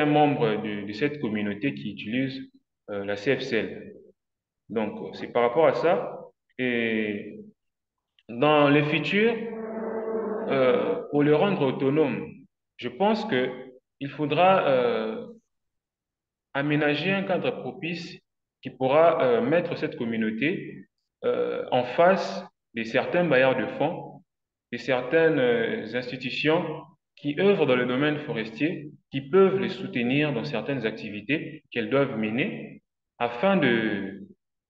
A: membres de cette communauté qui utilisent la CFCL. Donc, c'est par rapport à ça. Et dans le futur, pour le rendre autonome, je pense que il faudra aménager un cadre propice qui pourra mettre cette communauté en face de certains bailleurs de fonds, de certaines institutions qui œuvrent dans le domaine forestier, qui peuvent les soutenir dans certaines activités qu'elles doivent mener afin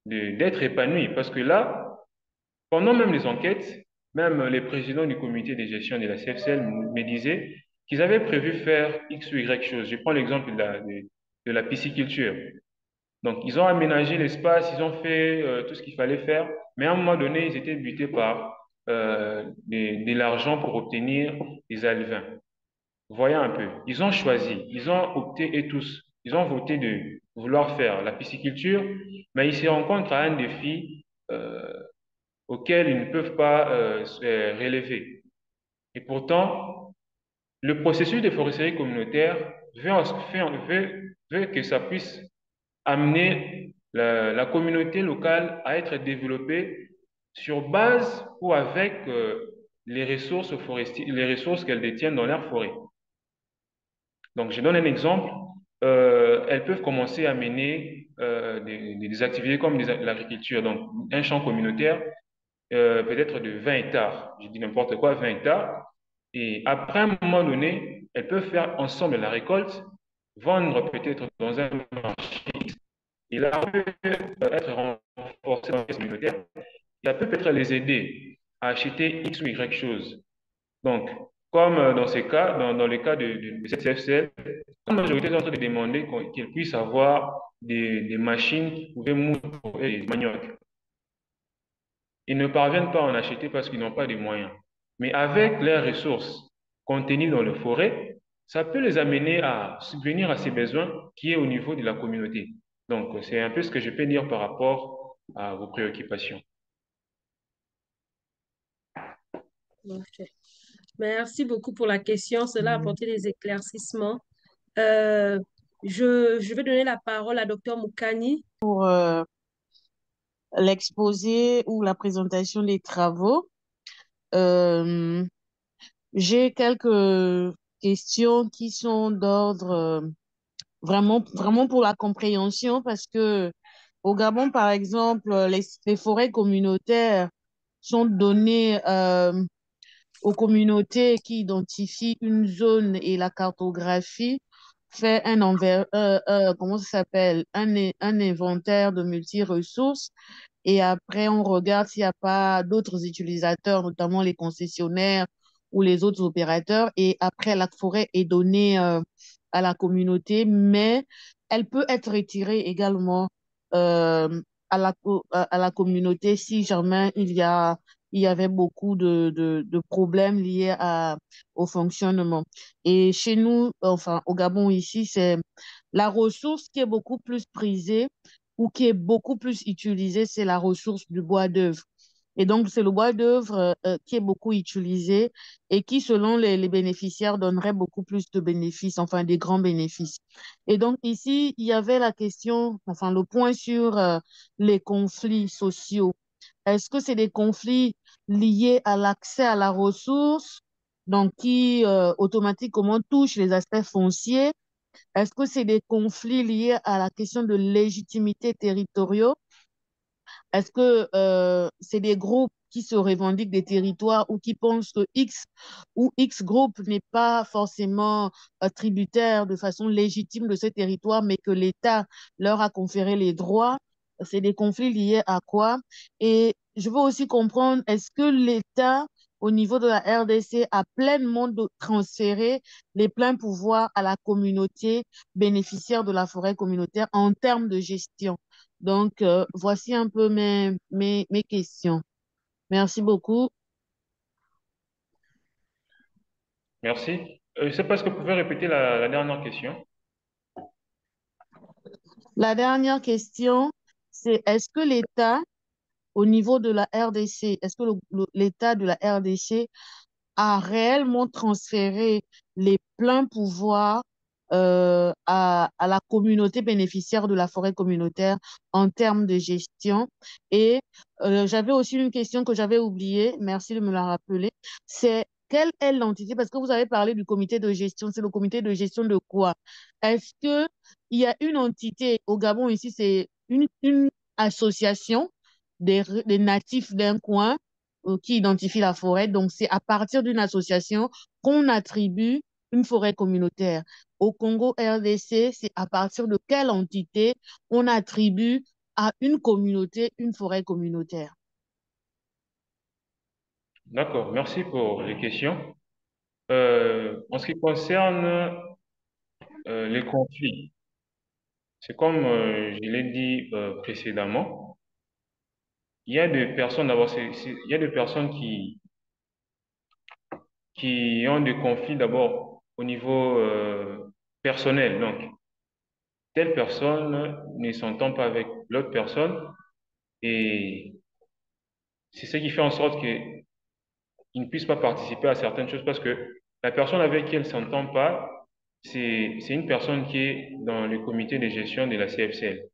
A: d'être épanouies. Parce que là, pendant même les enquêtes, même les présidents du comité de gestion de la CFCL me disaient qu'ils avaient prévu faire X ou Y chose. Je prends l'exemple de la pisciculture. Donc, ils ont aménagé l'espace, ils ont fait tout ce qu'il fallait faire, mais à un moment donné, ils étaient butés par de l'argent pour obtenir des alevins. Voyez un peu, ils ont choisi, ils ont opté et tous, ils ont voté de vouloir faire la pisciculture, mais ils se rencontrent à un défi auquel ils ne peuvent pas relever. Et pourtant, le processus de foresterie communautaire veut que ça puisse amener la communauté locale à être développée sur base ou avec les ressources forestières, les ressources qu'elles détiennent dans leur forêt. Donc, je donne un exemple. Elles peuvent commencer à mener des activités comme l'agriculture, donc un champ communautaire, peut-être de 20 hectares, je dis n'importe quoi, 20 hectares. Et après un moment donné, elles peuvent faire ensemble la récolte, vendre peut-être dans un marché. Et là, on peut être renforcé dans les communautaires. Ça peut peut-être les aider à acheter X ou Y choses. Donc, comme dans ces cas, dans le cas de cette CFCL, la majorité est en train de demander qu'ils puissent avoir des machines qui pouvaient moudre des manioc. Ils ne parviennent pas à en acheter parce qu'ils n'ont pas de moyens. Mais avec les ressources contenues dans les forêts, ça peut les amener à subvenir à ces besoins qui est au niveau de la communauté. Donc, c'est un peu ce que je peux dire par rapport à vos préoccupations.
B: Ok. Merci beaucoup pour la question. Cela a apporté des éclaircissements. Euh, je vais donner la parole à Dr Moukani.
D: Pour l'exposé ou la présentation des travaux. Euh, j'ai quelques questions qui sont d'ordre vraiment pour la compréhension parce que au Gabon, par exemple, les forêts communautaires sont données aux communautés qui identifient une zone et la cartographie, fait comment ça s'appelle, un inventaire de multi-ressources et après on regarde s'il n'y a pas d'autres utilisateurs, notamment les concessionnaires ou les autres opérateurs et après la forêt est donnée à la communauté, mais elle peut être retirée également à la communauté si jamais il y avait beaucoup de problèmes liés au fonctionnement. Et chez nous, enfin au Gabon ici, c'est la ressource qui est beaucoup plus prisée ou qui est beaucoup plus utilisée, c'est la ressource du bois d'œuvre. Et donc, c'est le bois d'œuvre qui est beaucoup utilisé et qui, selon les bénéficiaires, donnerait beaucoup plus de bénéfices, enfin des grands bénéfices. Et donc, ici, il y avait la question, enfin le point sur les conflits sociaux. Est-ce que c'est des conflits liés à l'accès à la ressource, donc qui automatiquement touchent les aspects fonciers? Est-ce que c'est des conflits liés à la question de légitimité territoriale? Est-ce que c'est des groupes qui se revendiquent des territoires ou qui pensent que X ou X groupe n'est pas forcément tributaire de façon légitime de ce territoire, mais que l'État leur a conféré les droits? C'est des conflits liés à quoi? Et je veux aussi comprendre, est-ce que l'État, au niveau de la RDC, a pleinement transféré les pleins pouvoirs à la communauté bénéficiaire de la forêt communautaire en termes de gestion? Donc, voici un peu mes questions. Merci beaucoup.
A: Merci. Je ne sais pas, est-ce que vous pouvez répéter la dernière question?
D: La dernière question, c'est est-ce que l'État, au niveau de la RDC, est-ce que l'État de la RDC a réellement transféré les pleins pouvoirs à la communauté bénéficiaire de la forêt communautaire en termes de gestion. Et j'avais aussi une question que j'avais oubliée, merci de me la rappeler, c'est quelle est l'entité, parce que vous avez parlé du comité de gestion, c'est le comité de gestion de quoi? Est-ce que il y a une entité au Gabon ici, c'est une association des natifs d'un coin qui identifie la forêt. Donc, c'est à partir d'une association qu'on attribue une forêt communautaire. Au Congo RDC, c'est à partir de quelle entité on attribue à une communauté une forêt communautaire.
A: D'accord, merci pour les questions. En ce qui concerne les conflits, c'est comme je l'ai dit précédemment, il y a des personnes, d'abord, il y a des personnes qui ont des conflits d'abord au niveau personnel. Donc, telle personne ne s'entend pas avec l'autre personne et c'est ce qui fait en sorte qu'ils ne puissent pas participer à certaines choses parce que la personne avec qui elle ne s'entend pas, c'est une personne qui est dans le comité de gestion de la CFCL.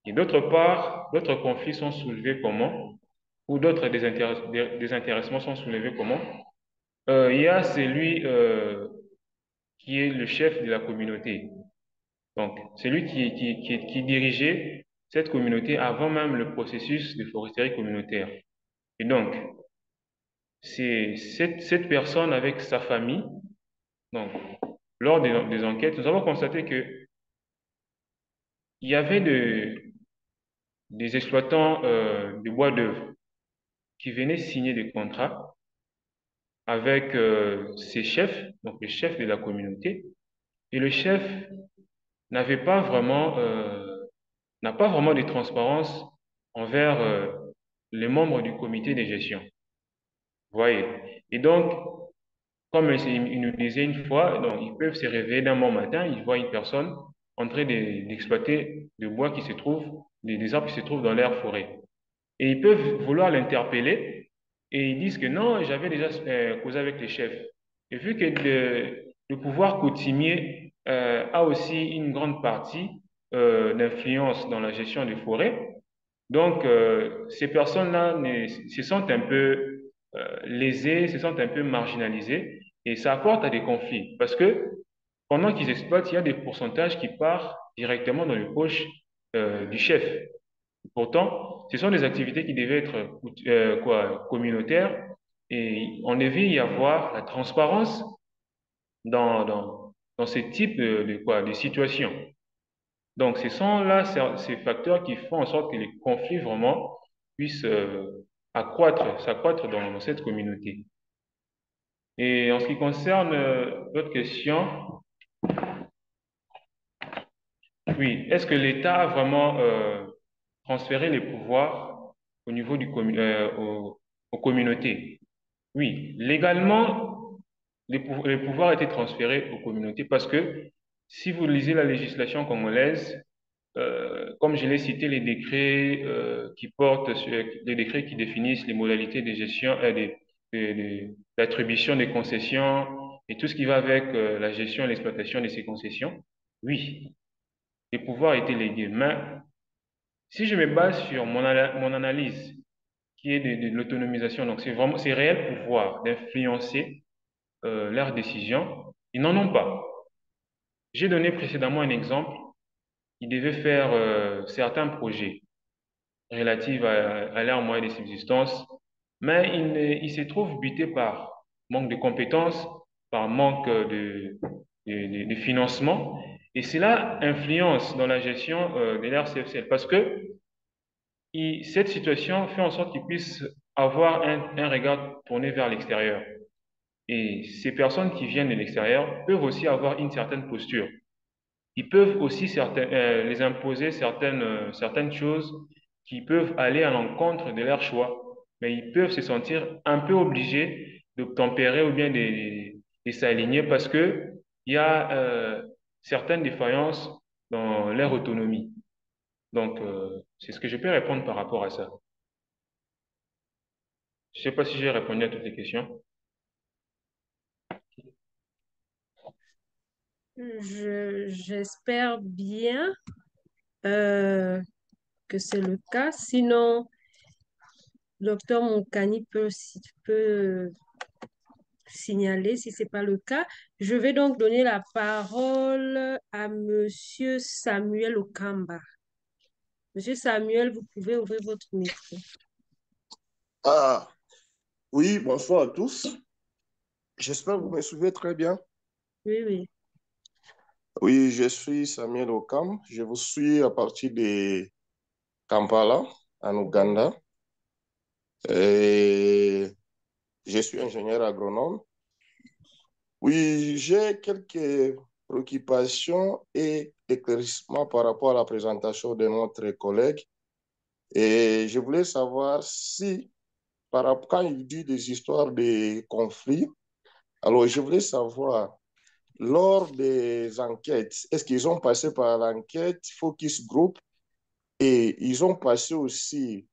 A: Et d'autre part, d'autres conflits sont soulevés comment? Ou d'autres désintéressements sont soulevés comment? Il y a celui qui est le chef de la communauté. Donc, c'est lui qui dirigeait cette communauté avant même le processus de foresterie communautaire. Et donc, c'est cette personne avec sa famille. Donc, lors des enquêtes, nous avons constaté que il y avait des exploitants de bois d'œuvre qui venaient signer des contrats avec ses chefs, donc les chefs de la communauté. Et le chef n'avait pas vraiment, n'a pas vraiment de transparence envers les membres du comité de gestion. Vous voyez? Et donc, comme il nous disait une fois, donc, ils peuvent se réveiller d'un bon matin, ils voient une personne en train d'exploiter des bois qui se trouvent, des arbres qui se trouvent dans l'aire forêt. Et ils peuvent vouloir l'interpeller et ils disent que non, j'avais déjà causé avec les chefs. Et vu que le pouvoir coutumier a aussi une grande partie d'influence dans la gestion des forêts, donc ces personnes-là se sentent un peu lésées, se sentent un peu marginalisées et ça apporte à des conflits parce que pendant qu'ils exploitent, il y a des pourcentages qui partent directement dans les poches du chef. Pourtant, ce sont des activités qui devaient être communautaires Et on devait y avoir la transparence dans ce type de situation. Donc, ce sont là ces facteurs qui font en sorte que les conflits vraiment puissent s'accroître dans cette communauté. Et en ce qui concerne votre question, oui, est-ce que l'État a vraiment transféré les pouvoirs au niveau aux communautés? Oui, légalement, les pouvoirs étaient transférés aux communautés parce que si vous lisez la législation congolaise, comme je l'ai cité, les décrets les décrets qui définissent les modalités de gestion d'attribution des concessions et tout ce qui va avec la gestion et l'exploitation de ces concessions, oui, les pouvoirs étaient légués. Mais si je me base sur mon analyse qui est de l'autonomisation, donc c'est réel pouvoir d'influencer leurs décisions, ils n'en ont pas. J'ai donné précédemment un exemple. Ils devaient faire certains projets relatifs à leurs moyens de subsistance, mais ils se trouvent butés par manque de compétences, par manque de financement, et cela influence dans la gestion de leur CFCL parce que cette situation fait en sorte qu'ils puissent avoir un regard tourné vers l'extérieur. Et ces personnes qui viennent de l'extérieur peuvent aussi avoir une certaine posture. Ils peuvent aussi les imposer certaines choses qui peuvent aller à l'encontre de leur choix, mais ils peuvent se sentir un peu obligés de tempérer ou bien de s'aligner parce que il y a certaines défaillances dans leur autonomie. Donc, c'est ce que je peux répondre par rapport à ça. Je ne sais pas si j'ai répondu à toutes les questions.
B: J'espère bien que c'est le cas. Sinon, docteur Moukani peut signaler si ce n'est pas le cas. Je vais donc donner la parole à Monsieur Samuel Okamba. Monsieur Samuel, vous pouvez ouvrir votre micro.
E: Ah, oui, bonsoir à tous. J'espère que vous me suivez très bien.
B: Oui, oui.
E: Oui, je suis Samuel Okam. Je vous suis à partir de Kampala, en Ouganda. Et je suis ingénieur agronome. Oui, j'ai quelques préoccupations et éclaircissements par rapport à la présentation de notre collègue. Et je voulais savoir si, quand il dit des histoires de conflits, alors je voulais savoir, lors des enquêtes, est-ce qu'ils ont passé par l'enquête Focus Group et ils ont passé aussi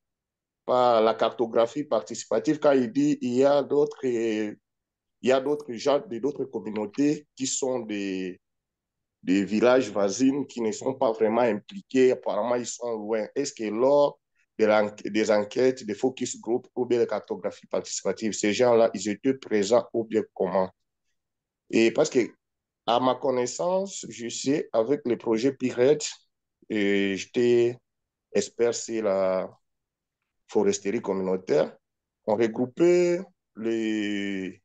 E: par la cartographie participative quand il dit il y a d'autres gens, d'autres communautés qui sont des villages voisins qui ne sont pas vraiment impliqués, apparemment ils sont loin. Est-ce que lors des enquêtes, des focus group ou bien de cartographie participative, ces gens-là, ils étaient présents ou bien comment? Et parce que, à ma connaissance, je sais, avec le projet PIRED, j'étais expert sur la foresterie communautaire, on regroupait les,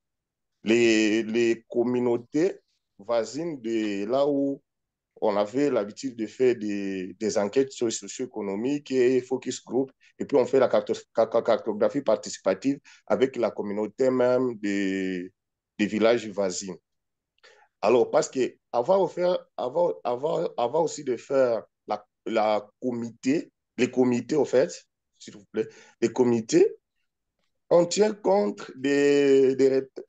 E: les communautés voisines de là où on avait l'habitude de faire des enquêtes socio-économiques et focus group, et puis on fait la cartographie participative avec la communauté même des villages voisins. Alors, parce que avant aussi de faire les comités, au fait, s'il vous plaît, les comités, on tient compte des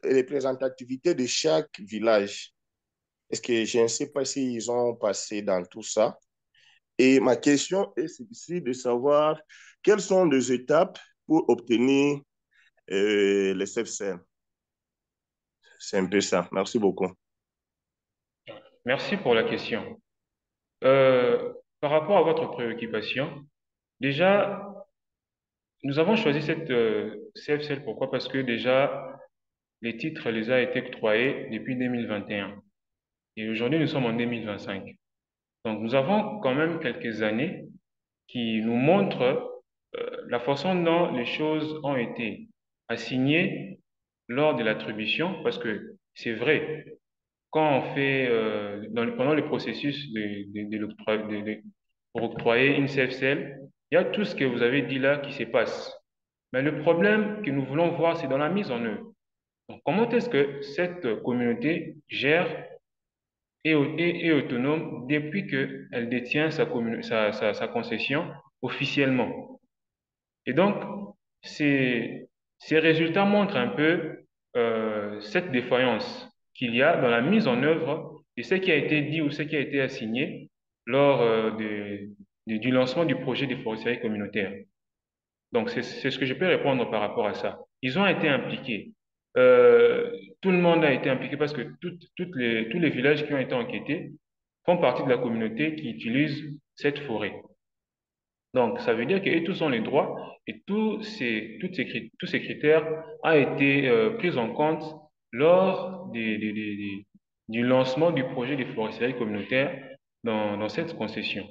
E: représentativités de chaque village. Est-ce que je ne sais pas s'ils ont passé dans tout ça. Et ma question est ici de savoir quelles sont les étapes pour obtenir les CFCN. C'est un peu ça. Merci beaucoup.
A: Merci pour la question. Par rapport à votre préoccupation, déjà, nous avons choisi cette CFCL. Pourquoi? Parce que déjà, les titres les a été octroyés depuis 2021. Et aujourd'hui, nous sommes en 2025. Donc, nous avons quand même quelques années qui nous montrent la façon dont les choses ont été assignées lors de l'attribution, parce que c'est vrai, quand on fait, pendant le processus pour octroyer une CFCL, il y a tout ce que vous avez dit là qui se passe. Mais le problème que nous voulons voir, c'est dans la mise en œuvre. Donc, comment est-ce que cette communauté gère et est autonome depuis qu'elle détient sa concession officiellement? Et donc, ces, ces résultats montrent un peu cette défaillance qu'il y a dans la mise en œuvre de ce qui a été dit ou ce qui a été assigné lors du lancement du projet de foresterie communautaire. Donc, c'est ce que je peux répondre par rapport à ça. Ils ont été impliqués. Euh, Tout le monde a été impliqué parce que tous les villages qui ont été enquêtés font partie de la communauté qui utilise cette forêt. Donc, ça veut dire qu'ils tous ont les droits et tous ces critères ont été pris en compte lors du lancement du projet de foresterie communautaire dans cette concession.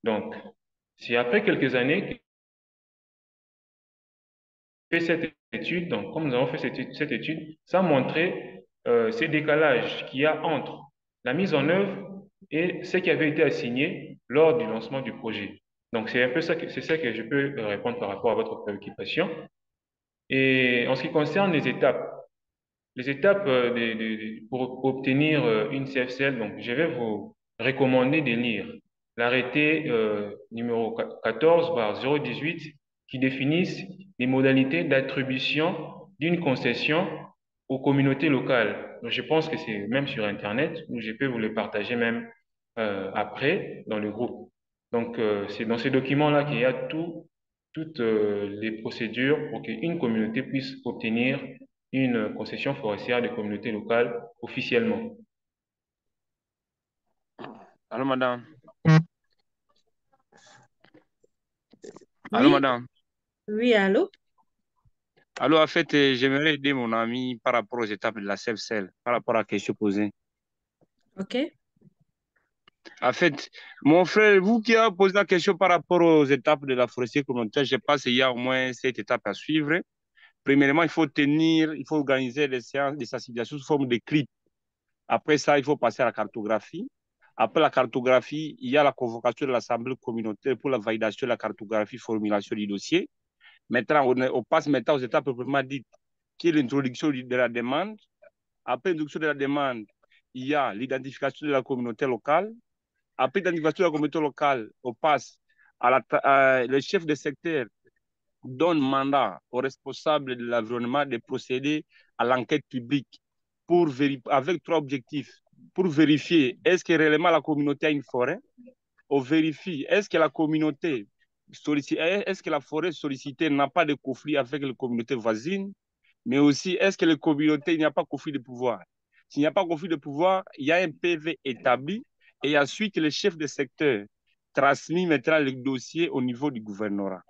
A: Donc, c'est après quelques années fait cette étude, donc comme nous avons fait cette étude, ça a montré ces décalages qu'il y a entre la mise en œuvre et ce qui avait été assigné lors du lancement du projet. Donc c'est un peu ça c'est ça que je peux répondre par rapport à votre préoccupation. Et en ce qui concerne les étapes pour obtenir une CFCL, donc je vais vous recommander de lire l'arrêté numéro 14/018 qui définissent les modalités d'attribution d'une concession aux communautés locales. Donc, je pense que c'est même sur Internet, où je peux vous le partager même après dans le groupe. Donc, c'est dans ces documents-là qu'il y a toutes les procédures pour qu'une communauté puisse obtenir une concession forestière des communautés locales officiellement.
F: Allô, madame. Allô,
B: Oui,
F: madame.
B: oui, allô?
F: Allô, en fait, j'aimerais aider mon ami par rapport aux étapes de la CFCL, par rapport à la question posée.
B: OK.
F: En fait, mon frère, vous qui avez posé la question par rapport aux étapes de la forestier communautaire, je pense qu'il y a au moins 7 étapes à suivre. Premièrement, il faut organiser les séances de sensibilisation sous forme de clips. Après ça, il faut passer à la cartographie. Après la cartographie, il y a la convocation de l'Assemblée communautaire pour la validation de la cartographie, formulation du dossier. Maintenant, on passe maintenant aux étapes proprement dites, qui est l'introduction de la demande. Après l'introduction de la demande, il y a l'identification de la communauté locale. Après l'identification de la communauté locale, on passe le chef de secteur donne mandat aux responsables de l'environnement de procéder à l'enquête publique avec 3 objectifs. Pour vérifier est-ce que réellement la communauté a une forêt. On vérifie est-ce que la communauté est-ce que la forêt sollicitée n'a pas de conflit avec les communautés voisines, mais aussi est-ce que les communautés, il n'y a pas de conflit de pouvoir. S'il n'y a pas de conflit de pouvoir, il y a un PV établi et ensuite le chef de secteur transmet maintenant le dossier au niveau du gouvernorat.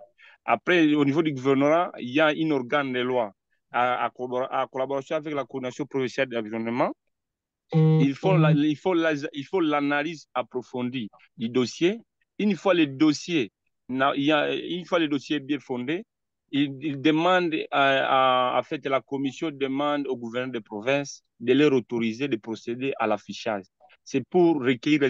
F: Après, au niveau du gouvernorat, il y a un organe de loi à collaboration avec la coordination provinciale de l'environnement. Il faut l'analyse approfondie du dossier. Une fois le dossier bien fondé, il demande en fait, la commission demande au gouverneur de province de leur autoriser de procéder à l'affichage. C'est pour recueillir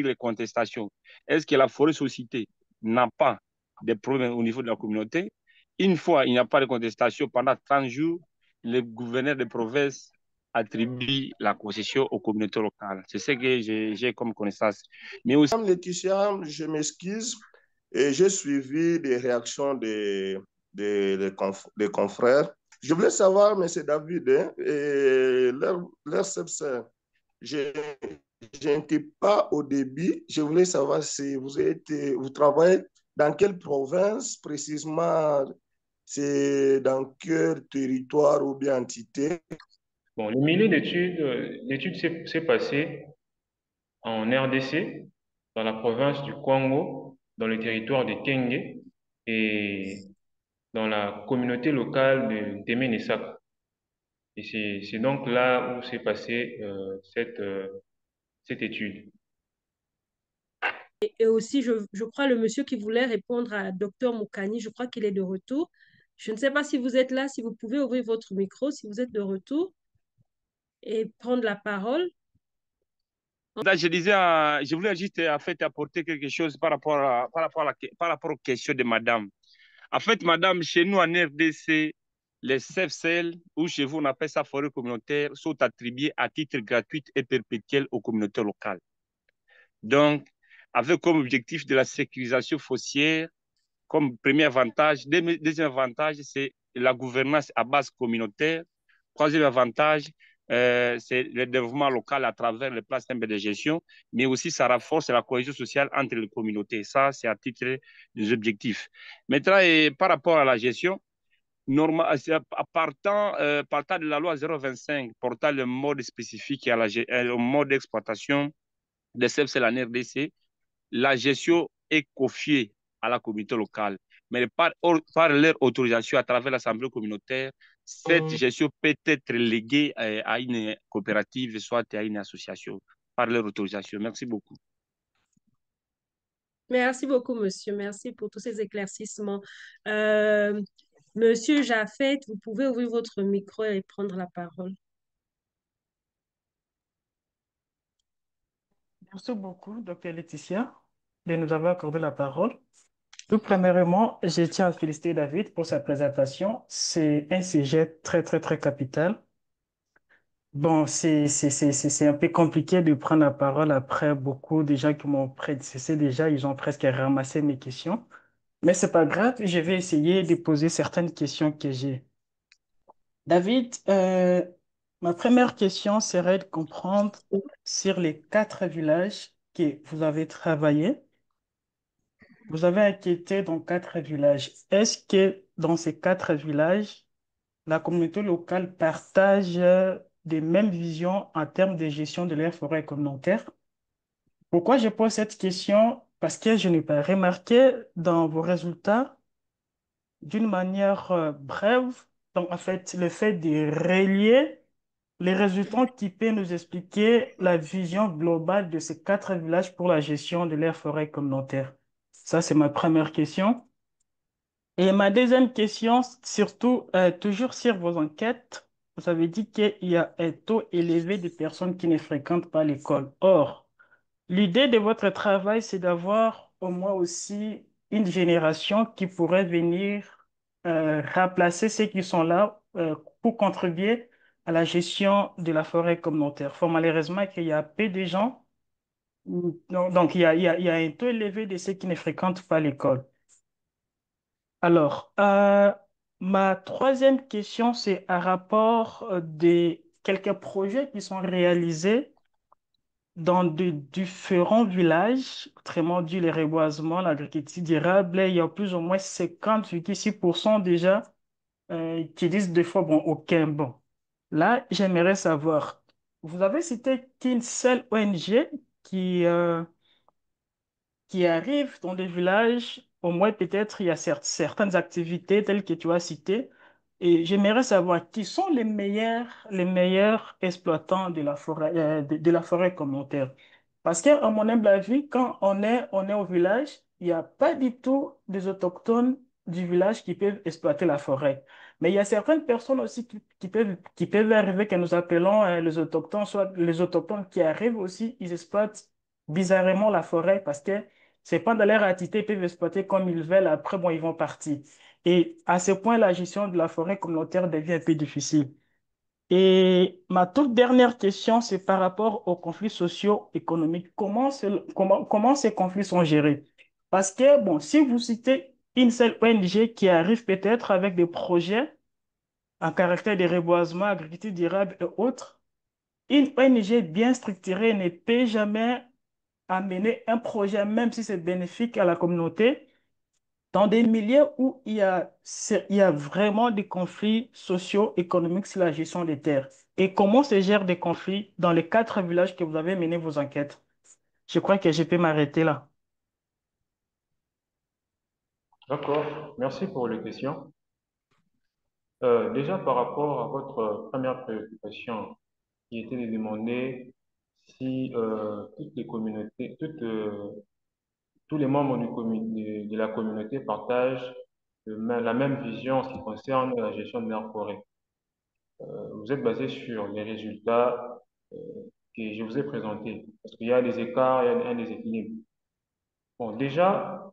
F: les contestations. Est-ce que la forêt société n'a pas de problème au niveau de la communauté? Une fois il n'y a pas de contestation, pendant 30 jours, le gouverneur de province attribue la concession aux communautés locales. C'est ce que j'ai comme connaissance. Mais aussi...
E: Madame Laetitia, je m'excuse et j'ai suivi des réactions des confrères. Je voulais savoir, M. David, hein, et leur CFCL, je n'étais pas au début. Je voulais savoir si vous travaillez dans quelle province précisément, c'est dans quel territoire ou bien entité.
A: Bon, le milieu l'étude s'est passé en RDC, dans la province du Congo, dans le territoire de Kenge et dans la communauté locale de Temenesak. Et c'est donc là où s'est passée cette étude.
B: Et aussi, je crois, le monsieur qui voulait répondre à Dr Moukani, je crois qu'il est de retour. Je ne sais pas si vous êtes là, si vous pouvez ouvrir votre micro, si vous êtes de retour et prendre la parole.
F: Là, je disais, je voulais juste en fait apporter quelque chose par rapport aux questions de madame. En fait, madame, chez nous en RDC, les CFCL, ou chez vous on appelle ça forêt communautaire, sont attribués à titre gratuit et perpétuel aux communautés locales. Donc, avec comme objectif de la sécurisation foncière, comme premier avantage. Deuxième avantage, c'est la gouvernance à base communautaire. Troisième avantage, c'est le développement local à travers les plans de gestion, mais aussi ça renforce la cohésion sociale entre les communautés. Ça, c'est à titre des objectifs. Maintenant, par rapport à la gestion, partant de la loi 025 portant le mode spécifique et au mode d'exploitation des CFC en RDC, la gestion est confiée à la communauté locale. Mais par leur autorisation à travers l'Assemblée communautaire, cette gestion peut être léguée à une coopérative, soit à une association, par leur autorisation. Merci beaucoup.
B: Merci beaucoup, monsieur. Merci pour tous ces éclaircissements. Monsieur Jaffet, vous pouvez ouvrir votre micro et prendre la parole.
G: Merci beaucoup, docteur Laetitia, de nous avoir accordé la parole. Tout premièrement, je tiens à féliciter David pour sa présentation. C'est un sujet très, très, très capital. Bon, c'est un peu compliqué de prendre la parole après beaucoup de gens qui m'ont prédécessé déjà. Ils ont presque ramassé mes questions. Mais c'est pas grave, je vais essayer de poser certaines questions que j'ai. David, ma première question serait de comprendre sur les 4 villages que vous avez travaillé. Vous avez enquêté dans 4 villages. Est-ce que dans ces 4 villages, la communauté locale partage des mêmes visions en termes de gestion de l'aire forêt communautaire? Pourquoi je pose cette question? Parce que je n'ai pas remarqué dans vos résultats d'une manière brève, donc en fait, le fait de relier les résultats qui peuvent nous expliquer la vision globale de ces 4 villages pour la gestion de l'aire forêt communautaire. Ça, c'est ma première question. Et ma deuxième question, surtout, toujours sur vos enquêtes, vous avez dit qu'il y a un taux élevé de personnes qui ne fréquentent pas l'école. Or, l'idée de votre travail, c'est d'avoir au moins aussi une génération qui pourrait venir remplacer ceux qui sont là pour contribuer à la gestion de la forêt communautaire. Fort malheureusement qu'il y a peu de gens, donc il y a un taux élevé de ceux qui ne fréquentent pas l'école. Alors, ma troisième question, c'est à rapport des quelques projets qui sont réalisés dans de différents villages, autrement dit les reboisements, l'agriculture durable. Il y a plus ou moins 50,6% déjà qui disent des fois, bon, aucun bon. Là, j'aimerais savoir, vous avez cité qu'une seule ONG qui, qui arrivent dans des villages, au moins peut-être il y a certaines activités telles que tu as citées. Et j'aimerais savoir qui sont les meilleurs exploitants de la forêt, de la forêt communautaire. Parce qu'à mon humble avis, quand on est au village, il n'y a pas du tout des autochtones du village qui peuvent exploiter la forêt. Mais il y a certaines personnes aussi qui peuvent arriver, que nous appelons les autochtones, soit les autochtones qui arrivent aussi, ils exploitent bizarrement la forêt parce que c'est pas dans leur activité, ils peuvent exploiter comme ils veulent, après, bon, ils vont partir. Et à ce point, la gestion de la forêt communautaire devient un peu difficile. Et ma toute dernière question, c'est par rapport aux conflits socio-économiques. Comment ces conflits sont gérés? Parce que, bon, si vous citez une seule ONG qui arrive peut-être avec des projets en caractère de reboisement, agriculture durable et autres, une ONG bien structurée ne peut jamais amener un projet, même si c'est bénéfique à la communauté, dans des milieux où il y a vraiment des conflits socio-économiques sur la gestion des terres. Et comment se gèrent des conflits dans les 4 villages que vous avez mené vos enquêtes? Je crois que je peux m'arrêter là.
A: D'accord, merci pour les questions. Déjà par rapport à votre première préoccupation, qui était de demander si toutes les communautés, tous les membres de la communauté partagent la même vision en ce qui concerne la gestion de l'air forêt. Vous êtes basé sur les résultats euh, que je vous ai présentés, parce qu'il y a des écarts, il y a un déséquilibre. Bon, déjà,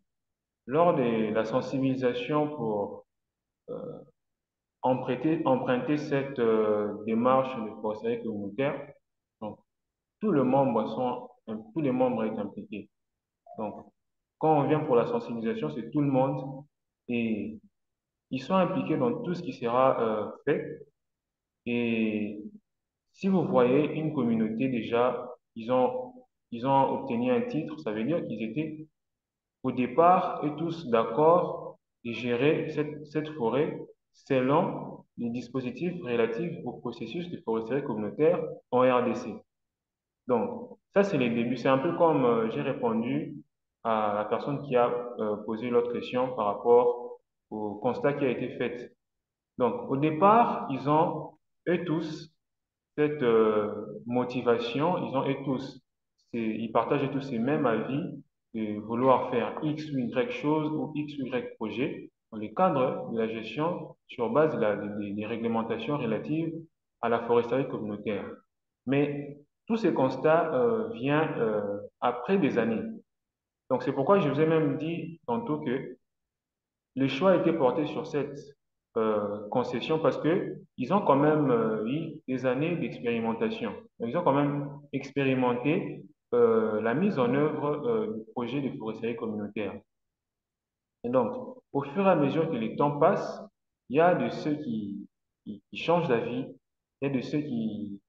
A: lors de la sensibilisation pour emprunter cette démarche de foresterie communautaire, donc tous les membres sont impliqués. Donc, quand on vient pour la sensibilisation, c'est tout le monde et ils sont impliqués dans tout ce qui sera fait. Et si vous voyez une communauté déjà, ils ont obtenu un titre, ça veut dire qu'ils étaient au départ et tous d'accord de gérer cette forêt selon les dispositifs relatifs au processus de foresterie communautaire en RDC. Donc, ça, c'est les débuts. C'est un peu comme j'ai répondu à la personne qui a posé l'autre question par rapport au constat qui a été fait. Donc, au départ, ils ont, eux tous, cette motivation, ils ont eux tous, ils partagent tous ces mêmes avis de vouloir faire X ou Y chose ou X ou Y projet dans le cadre de la gestion sur base des réglementations relatives à la foresterie communautaire. Mais tous ces constats viennent après des années. Donc c'est pourquoi je vous ai même dit tantôt que le choix a été porté sur cette concession parce que ils ont quand même eu des années d'expérimentation. Ils ont quand même expérimenté la mise en œuvre du projet de foresterie communautaire. Et donc, au fur et à mesure que le temps passe, il y a de ceux qui changent d'avis, il y a de ceux qui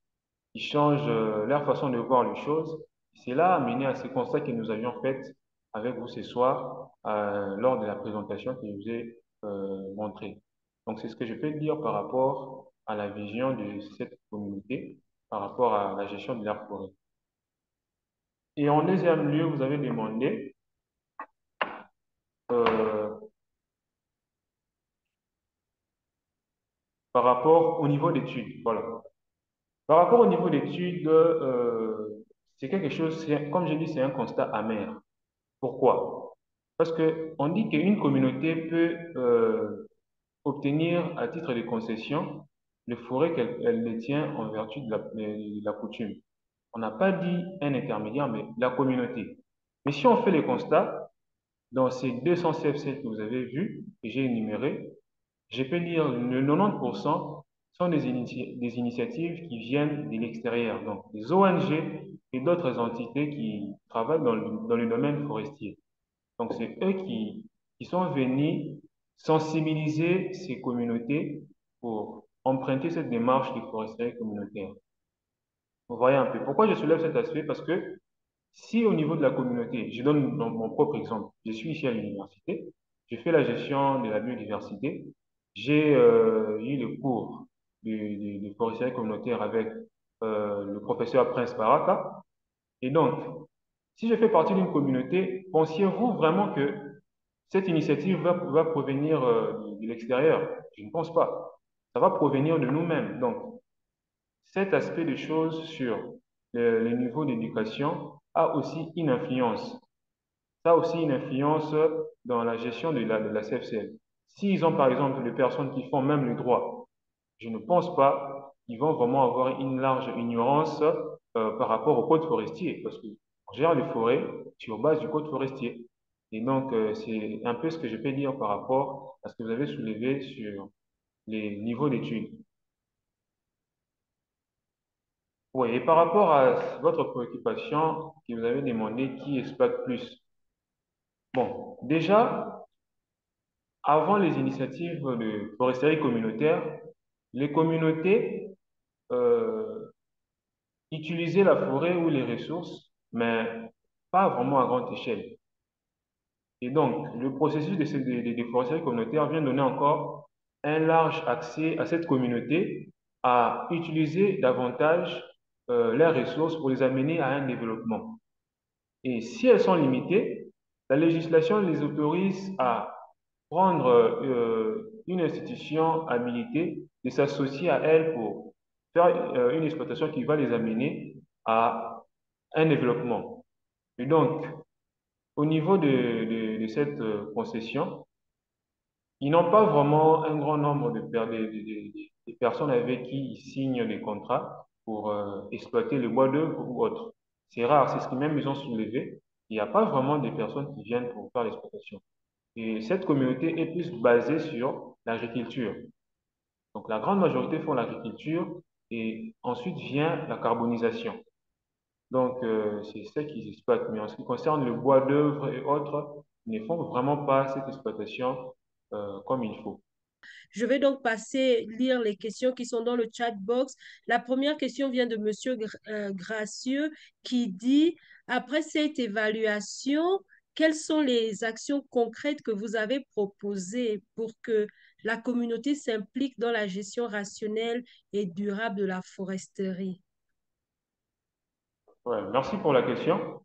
A: changent leur façon de voir les choses. Cela a mené à ce constat que nous avions fait avec vous ce soir lors de la présentation que je vous ai montrée. Donc, c'est ce que je peux dire par rapport à la vision de cette communauté, par rapport à la gestion de l'air forêt. Et en deuxième lieu, vous avez demandé euh, par rapport au niveau d'études. Voilà. Par rapport au niveau d'études, c'est quelque chose, comme je dis, c'est un constat amer. Pourquoi? Parce que on dit qu'une communauté peut obtenir à titre de concession le forêt qu'elle détient en vertu de la coutume. On n'a pas dit un intermédiaire, mais la communauté. Mais si on fait les constats, dans ces 200 CFC que vous avez vus, que j'ai énumérés, je peux dire le 90% sont des initiatives qui viennent de l'extérieur, donc des ONG et d'autres entités qui travaillent dans le domaine forestier. Donc, c'est eux qui sont venus sensibiliser ces communautés pour emprunter cette démarche de foresterie communautaire. Vous voyez un peu. Pourquoi je soulève cet aspect? Parce que si au niveau de la communauté, je donne mon propre exemple, je suis ici à l'université, je fais la gestion de la biodiversité, j'ai eu le cours de foresterie communautaire avec le professeur Prince Baraka, et donc, si je fais partie d'une communauté, pensiez-vous vraiment que cette initiative va provenir de l'extérieur? Je ne pense pas. Ça va provenir de nous-mêmes. Donc, cet aspect des choses sur le niveau d'éducation a aussi une influence. Ça a aussi une influence dans la gestion de la CFCL. S'ils ont par exemple des personnes qui font même le droit, je ne pense pas qu'ils vont vraiment avoir une large ignorance par rapport au code forestier, parce qu'on gère les forêts sur base du code forestier. Et donc, c'est un peu ce que je peux dire par rapport à ce que vous avez soulevé sur les niveaux d'études. Oui, et par rapport à votre préoccupation que vous avez demandé qui exploite plus. Bon, déjà, avant les initiatives de foresterie communautaire, les communautés utilisaient la forêt ou les ressources, mais pas vraiment à grande échelle. Et donc, le processus de foresterie communautaire vient donner encore un large accès à cette communauté à utiliser davantage leurs ressources pour les amener à un développement. Et si elles sont limitées, la législation les autorise à prendre une institution habilitée de s'associer à elle pour faire une exploitation qui va les amener à un développement. Et donc, au niveau de cette concession, ils n'ont pas vraiment un grand nombre de personnes avec qui ils signent des contrats pour exploiter le bois d'œuvre ou autre. C'est rare, c'est ce que même ils ont soulevé. Il n'y a pas vraiment de personnes qui viennent pour faire l'exploitation. Et cette communauté est plus basée sur l'agriculture. Donc la grande majorité font l'agriculture et ensuite vient la carbonisation. Donc c'est ça qu'ils exploitent. Mais en ce qui concerne le bois d'œuvre et autres, ils ne font vraiment pas cette exploitation comme il faut.
B: Je vais donc passer lire les questions qui sont dans le chat box. La première question vient de Monsieur Gracieux qui dit, après cette évaluation, quelles sont les actions concrètes que vous avez proposées pour que la communauté s'implique dans la gestion rationnelle et durable de la foresterie?
A: Ouais, merci pour la question.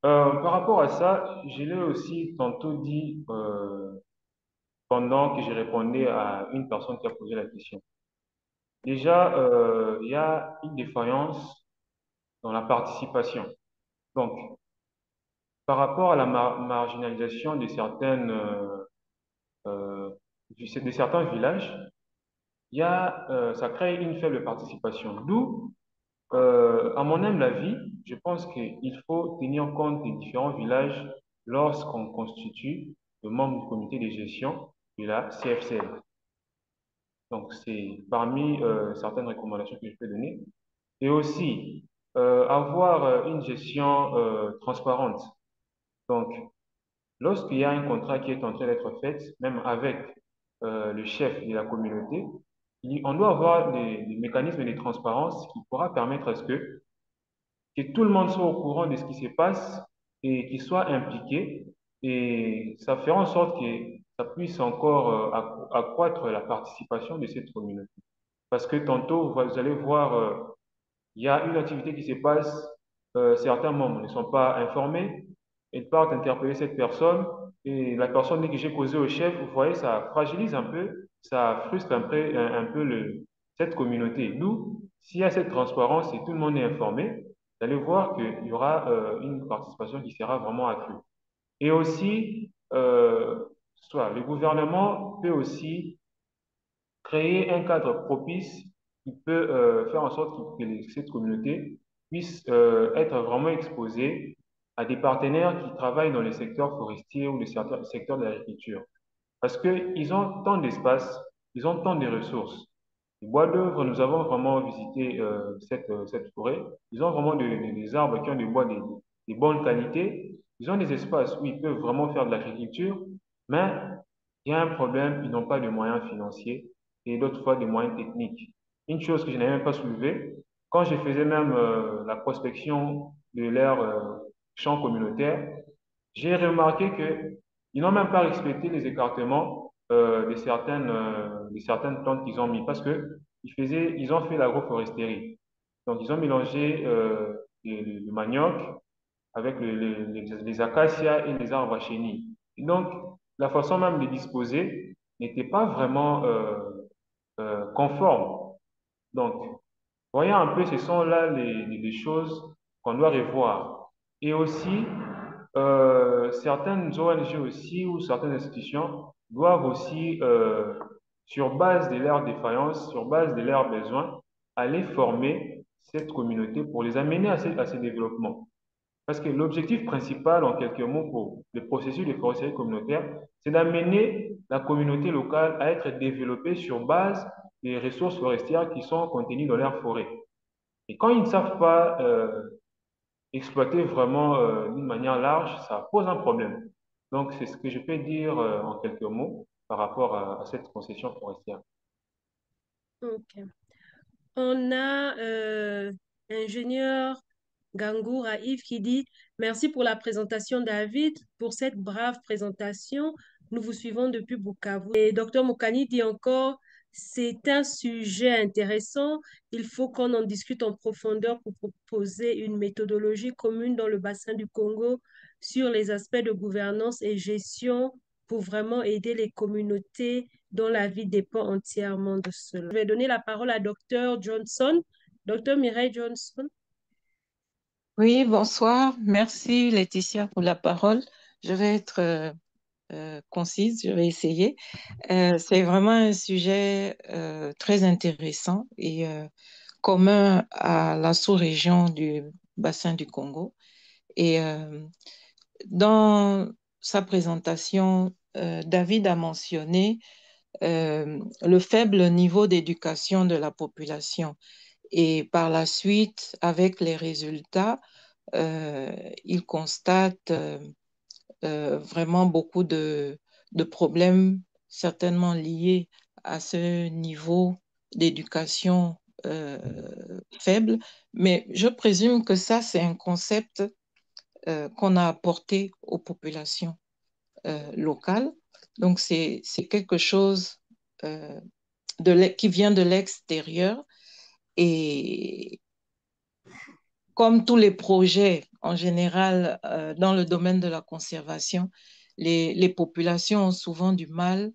A: Par rapport à ça, je l'ai aussi tantôt dit pendant que je répondais à une personne qui a posé la question. Déjà, il y a une défaillance dans la participation. Donc, par rapport à la marginalisation de euh, de certains villages, ça crée une faible participation. D'où, à mon humble avis, je pense qu'il faut tenir compte des différents villages lorsqu'on constitue le membre du comité de gestion de la CFCL. Donc, c'est parmi certaines recommandations que je peux donner. Et aussi, avoir une gestion transparente. Donc, lorsqu'il y a un contrat qui est en train d'être fait, même avec le chef de la communauté, on doit avoir des mécanismes de transparence qui pourra permettre à ce que tout le monde soit au courant de ce qui se passe et qu'il soit impliqué. Et ça fera en sorte que ça puisse encore accroître la participation de cette communauté. Parce que tantôt, vous allez voir, il y a une activité qui se passe, certains membres ne sont pas informés, ils partent interpeller cette personne et la personne dit que j'ai causé au chef, vous voyez, ça fragilise un peu, ça frustre un peu cette communauté. Nous, s'il y a cette transparence et tout le monde est informé, vous allez voir qu'il y aura une participation qui sera vraiment accrue. Et aussi, soit le gouvernement peut aussi créer un cadre propice qui peut faire en sorte que cette communauté puisse être vraiment exposée à des partenaires qui travaillent dans le secteur forestier ou le secteur de l'agriculture. Parce qu'ils ont tant d'espace, ils ont tant de ressources. Les bois d'œuvre, nous avons vraiment visité cette forêt. Ils ont vraiment des arbres qui ont des bois de bonne qualité. Ils ont des espaces où ils peuvent vraiment faire de l'agriculture, mais il y a un problème, ils n'ont pas de moyens financiers et d'autres fois des moyens techniques. Une chose que je n'avais même pas soulevée, quand je faisais même la prospection de leur champ communautaire, j'ai remarqué qu'ils n'ont même pas respecté les écartements de certaines plantes qu'ils ont mis parce que ils ont fait l'agroforesterie. Donc, ils ont mélangé le manioc avec les acacias et les arbres à chenilles. Et donc, la façon même de disposer n'était pas vraiment conforme. Donc, voyons un peu, ce sont là les choses qu'on doit revoir. Et aussi, certaines ONG aussi ou certaines institutions doivent aussi, sur base de leurs défaillances, sur base de leurs besoins, aller former cette communauté pour les amener à ces développements. Parce que l'objectif principal, en quelques mots, pour le processus de foresterie communautaire, c'est d'amener la communauté locale à être développée sur base des ressources forestières qui sont contenues dans leur forêt. Et quand ils ne savent pas exploiter vraiment d'une manière large, ça pose un problème. Donc, c'est ce que je peux dire en quelques mots par rapport à cette concession forestière.
B: Ok. On a ingénieur Gangoura Yves qui dit merci pour la présentation, David, pour cette brave présentation. Nous vous suivons depuis Bukavu. Et Dr Moukani dit encore c'est un sujet intéressant. Il faut qu'on en discute en profondeur pour proposer une méthodologie commune dans le bassin du Congo sur les aspects de gouvernance et gestion pour vraiment aider les communautés dont la vie dépend entièrement de cela. Je vais donner la parole à Dr Johnson, Dr Mireille Johnson.
H: Oui, bonsoir. Merci Laetitia pour la parole. Je vais être concise, je vais essayer. C'est vraiment un sujet très intéressant et commun à la sous-région du bassin du Congo. Et dans sa présentation, David a mentionné le faible niveau d'éducation de la population. Et par la suite, avec les résultats, il constate vraiment beaucoup de problèmes certainement liés à ce niveau d'éducation faible. Mais je présume que ça, c'est un concept qu'on a apporté aux populations locales. Donc, c'est quelque chose qui vient de l'extérieur. Et comme tous les projets en général dans le domaine de la conservation, les populations ont souvent du mal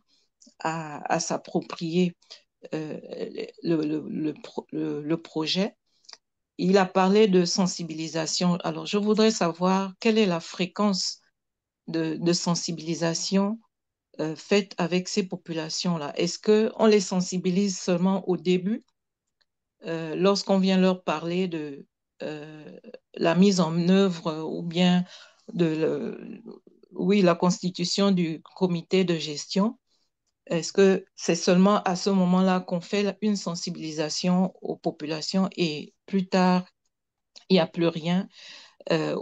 H: à s'approprier le projet. Il a parlé de sensibilisation. Alors, je voudrais savoir quelle est la fréquence de sensibilisation faite avec ces populations-là. Est-ce qu'on les sensibilise seulement au début, lorsqu'on vient leur parler de la mise en œuvre ou bien oui, la constitution du comité de gestion? Est-ce que c'est seulement à ce moment-là qu'on fait une sensibilisation aux populations et plus tard, il n'y a plus rien?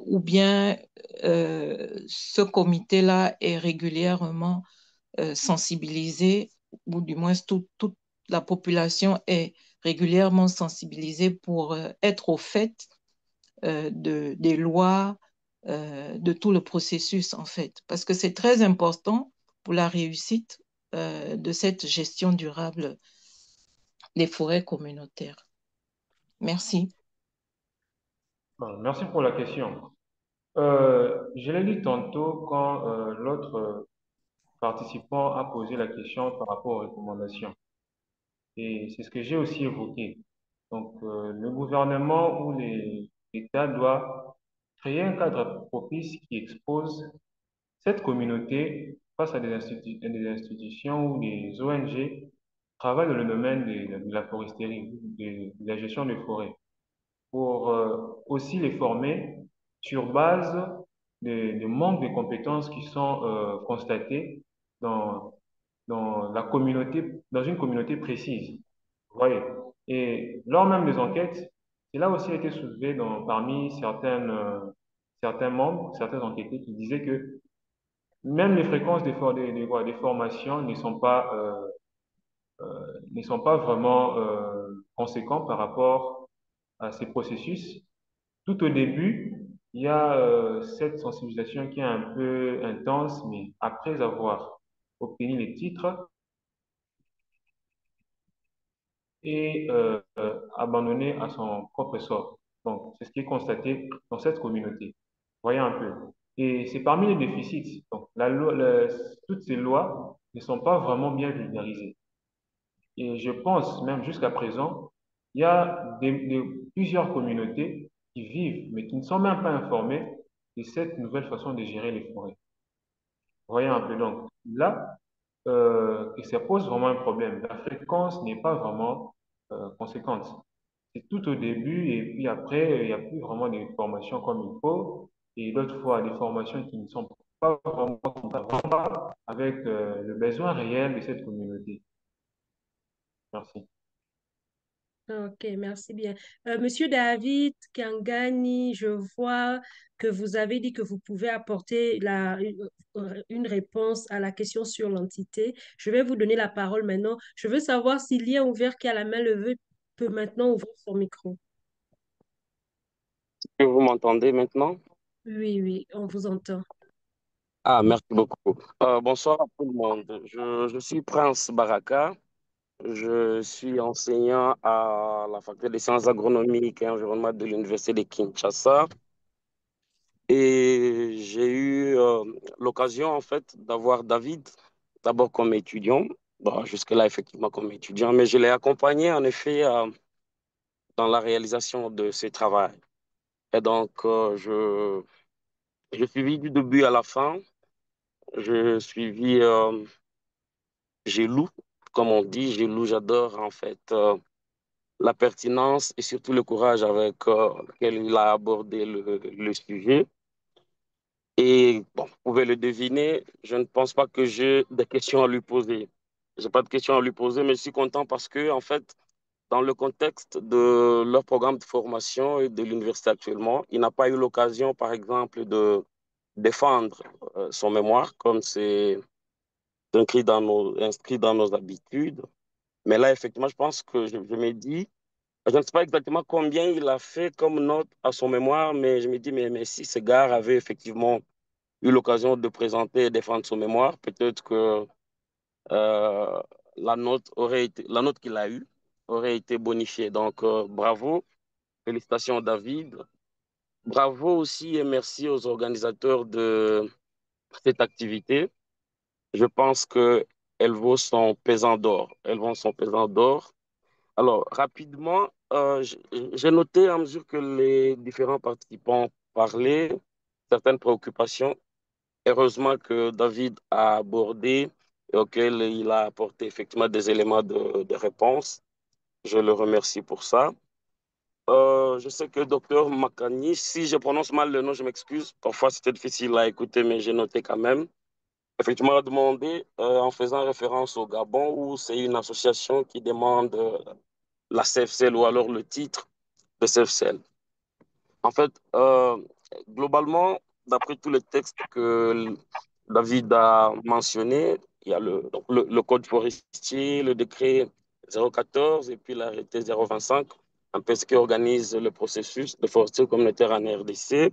H: Ou bien ce comité-là est régulièrement sensibilisé, ou du moins toute la population est régulièrement sensibilisée pour être au fait des lois, de tout le processus en fait. Parce que c'est très important pour la réussite de cette gestion durable des forêts communautaires. Merci.
A: Bon, merci pour la question. Je l'ai dit tantôt quand l'autre participant a posé la question par rapport aux recommandations. Et c'est ce que j'ai aussi évoqué. Donc, le gouvernement ou l'État doit créer un cadre propice qui expose cette communauté face à des institutions ou des ONG qui travaillent dans le domaine de la foresterie, de la gestion des forêts, pour aussi les former sur base des manques de compétences qui sont constatés dans, dans la communauté, dans une communauté précise. Vous voyez. Et lors même des enquêtes, cela aussi a été soulevé parmi certains membres, certains enquêtés qui disaient que même les fréquences des formations ne sont pas vraiment conséquentes par rapport à ces processus. Tout au début, il y a cette sensibilisation qui est un peu intense, mais après avoir obtenu les titres et abandonné à son propre sort. Donc, c'est ce qui est constaté dans cette communauté. Voyez un peu. Et c'est parmi les déficits. Donc, toutes ces lois ne sont pas vraiment bien vulgarisées. Et je pense même jusqu'à présent, il y a plusieurs communautés qui vivent, mais qui ne sont même pas informées de cette nouvelle façon de gérer les forêts. Vous voyez un peu. Donc là, et ça pose vraiment un problème. La fréquence n'est pas vraiment conséquente. C'est tout au début et puis après, il n'y a plus vraiment de formations comme il faut. Et d'autres fois, des formations qui ne sont pas vraiment compatibles avec le besoin réel de cette communauté. Merci.
B: Ok, merci bien. Monsieur David Kangani, je vois que vous avez dit que vous pouvez apporter une réponse à la question sur l'entité. Je vais vous donner la parole maintenant. Je veux savoir si lien ouvert qui a la main levée peut maintenant ouvrir son micro.
I: Vous m'entendez maintenant?
B: Oui, oui, on vous entend.
I: Ah, merci beaucoup. Bonsoir à tout le monde. Je suis Prince Baraka. Je suis enseignant à la faculté des sciences agronomiques et environnement de l'Université de Kinshasa. Et j'ai eu l'occasion, en fait, d'avoir David d'abord comme étudiant. Bon, jusque-là, effectivement, comme étudiant, mais je l'ai accompagné, en effet, dans la réalisation de ce travail. Et donc, je suivi du début à la fin. Je suivi Gelou, comme on dit, Gelou, j'adore en fait la pertinence et surtout le courage avec lequel il a abordé le sujet. Et bon, vous pouvez le deviner, je ne pense pas que j'ai des questions à lui poser. Je n'ai pas de questions à lui poser, mais je suis content parce que, en fait, dans le contexte de leur programme de formation et de l'université actuellement, il n'a pas eu l'occasion, par exemple, de défendre son mémoire, comme c'est inscrit dans nos habitudes. Mais là, effectivement, je pense que je me dis, je ne sais pas exactement combien il a fait comme note à son mémoire, mais je me dis, mais si ce gars avait effectivement eu l'occasion de présenter et défendre son mémoire, peut-être que euh, la note qu'il a eue aurait été bonifiée. Donc, bravo, félicitations David. Bravo aussi et merci aux organisateurs de cette activité. Je pense que elle vaut son pesant d'or. Elles vont son pesant d'or. Alors, rapidement, j'ai noté à mesure que les différents participants parlaient certaines préoccupations. Heureusement que David a abordé et auquel il a apporté effectivement des éléments de réponse. Je le remercie pour ça. Je sais que docteur Makani, si je prononce mal le nom, je m'excuse. Parfois, c'était difficile à écouter, mais j'ai noté quand même. Effectivement, a demandé, en faisant référence au Gabon, où c'est une association qui demande la CFCL ou alors le titre de CFCL. En fait, globalement, d'après tous les textes que David a mentionnés, il y a donc le code forestier, le décret 014 et puis l'arrêté 025, un peu ce qui organise le processus de forestier communautaire en RDC.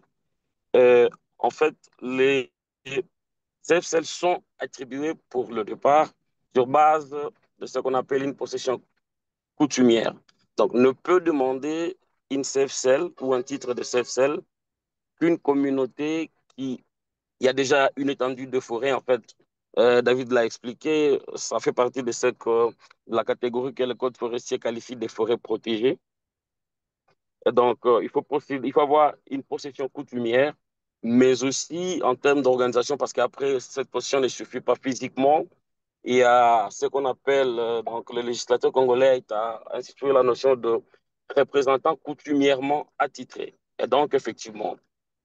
I: Euh, En fait, les CFCL sont attribués pour le départ sur base de ce qu'on appelle une possession coutumière. Donc, ne peut demander une CFCL ou un titre de CFCL qu'une communauté qui il y a déjà une étendue de forêt. En fait, David l'a expliqué, ça fait partie de, de la catégorie que le code forestier qualifie des forêts protégées. Et donc, il faut avoir une possession coutumière, mais aussi en termes d'organisation, parce qu'après, cette possession ne suffit pas physiquement. Il y a ce qu'on appelle, donc le législateur congolais a institué la notion de représentant coutumièrement attitré. Et donc, effectivement,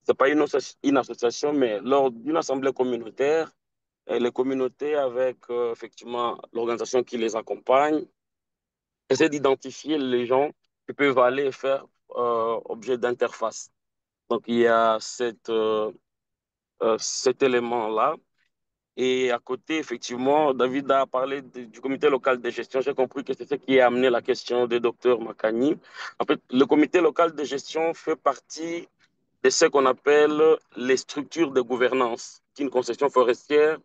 I: ce n'est pas une association, mais lors d'une assemblée communautaire, les communautés avec effectivement l'organisation qui les accompagne essaient d'identifier les gens qui peuvent aller faire objet d'interface. Donc, il y a cet élément-là. Et à côté, effectivement, David a parlé du comité local de gestion. J'ai compris que c'est ce qui a amené la question du docteur Makani. En fait, le comité local de gestion fait partie de ce qu'on appelle les structures de gouvernance d'une concession forestière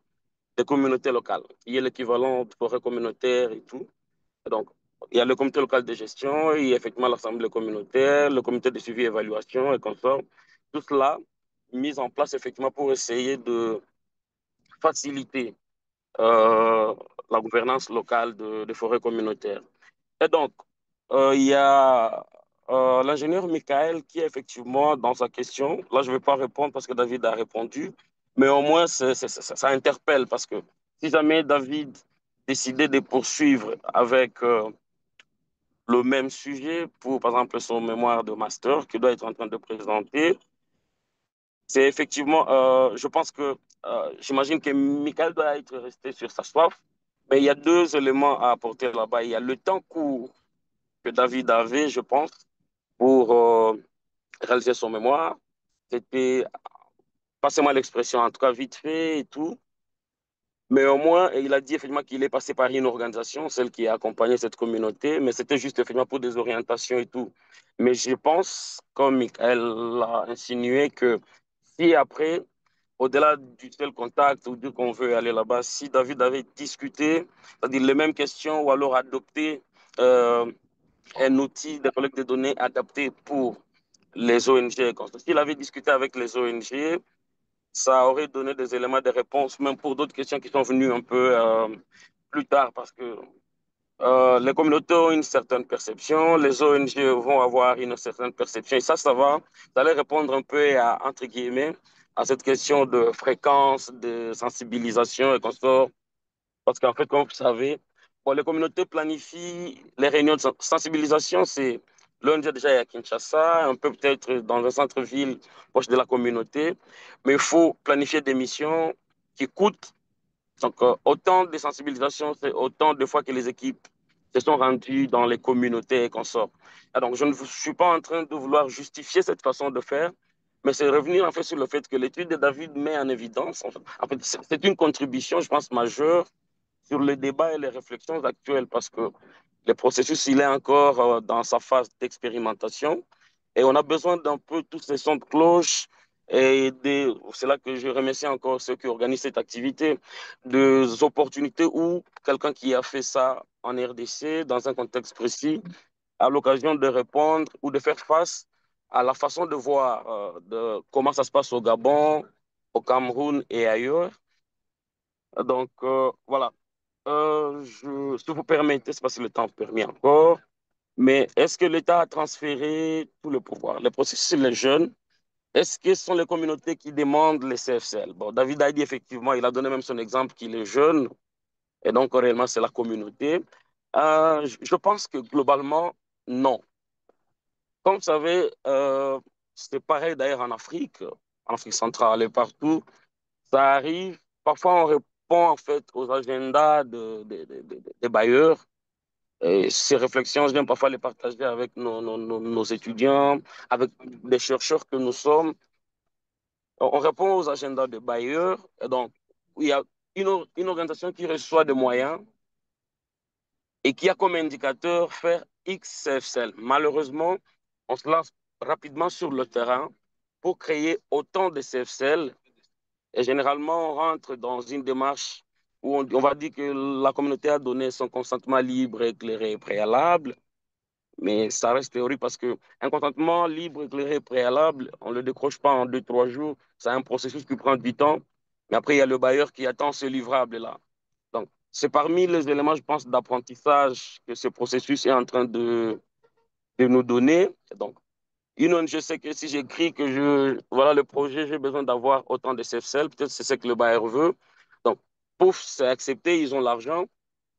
I: des communautés locales, qui est l'équivalent de forêt communautaire et tout. Et donc, il y a le comité local de gestion, il y a effectivement l'assemblée communautaire, le comité de suivi et évaluation et consorts. Tout cela mis en place effectivement pour essayer de faciliter euh, la gouvernance locale de forêts communautaires. Et donc, il y a l'ingénieur Michael qui, effectivement, dans sa question, là, je ne vais pas répondre parce que David a répondu, mais au moins, ça interpelle parce que si jamais David décidait de poursuivre avec le même sujet pour, par exemple, son mémoire de master qu'il doit être en train de présenter, c'est effectivement, je pense que, j'imagine que Michael doit être resté sur sa soif, mais il y a deux éléments à apporter là-bas. Il y a le temps court que David avait, je pense, pour réaliser son mémoire. C'était, passez-moi l'expression, en tout cas vite fait et tout. Mais au moins, il a dit effectivement qu'il est passé par une organisation, celle qui a accompagné cette communauté, mais c'était juste effectivement pour des orientations et tout. Mais je pense, comme Michael l'a insinué, que si après, au-delà du seul contact ou du qu'on veut aller là-bas, si David avait discuté, c'est-à-dire les mêmes questions ou alors adopté euh, un outil de collecte de données adapté pour les ONG. S'il avait discuté avec les ONG, ça aurait donné des éléments de réponse, même pour d'autres questions qui sont venues un peu plus tard, parce que les communautés ont une certaine perception, les ONG vont avoir une certaine perception, et ça va, ça allait répondre un peu à, entre guillemets, à cette question de fréquence, de sensibilisation et consorts. Parce qu'en fait, comme vous savez, bon, les communautés planifient les réunions de sensibilisation. C'est lundi déjà à Kinshasa, un peu peut-être dans un centre-ville proche de la communauté. Mais il faut planifier des missions qui coûtent. Donc, autant de sensibilisation, c'est autant de fois que les équipes se sont rendues dans les communautés et consorts. Et donc, je ne suis pas en train de vouloir justifier cette façon de faire, mais c'est revenir en fait sur le fait que l'étude de David met en évidence, en fait c'est une contribution, je pense, majeure sur le débat et les réflexions actuelles parce que le processus, il est encore dans sa phase d'expérimentation et on a besoin d'un peu tous ces sons de cloche c'est là que je remercie encore ceux qui organisent cette activité, des opportunités où quelqu'un qui a fait ça en RDC dans un contexte précis a l'occasion de répondre ou de faire face à la façon de voir de comment ça se passe au Gabon, au Cameroun et ailleurs. Donc, voilà. Si vous permettez, c'est parce que le temps permet encore, mais est-ce que l'État a transféré tout le pouvoir? Les processus, les jeunes, est-ce que ce sont les communautés qui demandent les CFCL? Bon, David a dit effectivement, il a donné même son exemple qu'il est jeune, et donc réellement, c'est la communauté. Je pense que globalement, non. Comme vous savez, c'est pareil d'ailleurs en Afrique centrale et partout. Ça arrive, parfois on répond en fait aux agendas des bailleurs. Et ces réflexions, j'aime parfois les partager avec nos étudiants, avec des chercheurs que nous sommes. On répond aux agendas des bailleurs. Et donc, il y a une organisation qui reçoit des moyens et qui a comme indicateur faire X CFCL. Malheureusement, on se lance rapidement sur le terrain pour créer autant de CFCL. Et généralement, on rentre dans une démarche où on va dire que la communauté a donné son consentement libre, éclairé et préalable. Mais ça reste théorique parce qu'un consentement libre, éclairé et préalable, on ne le décroche pas en 2, 3 jours. C'est un processus qui prend du temps. Mais après, il y a le bailleur qui attend ce livrable-là. Donc, c'est parmi les éléments, je pense, d'apprentissage que ce processus est en train de nous donner. Donc, je sais que si j'écris que voilà le projet, j'ai besoin d'avoir autant de CFCL, peut-être c'est ce que le bailleur veut. Donc, pouf, c'est accepté, ils ont l'argent.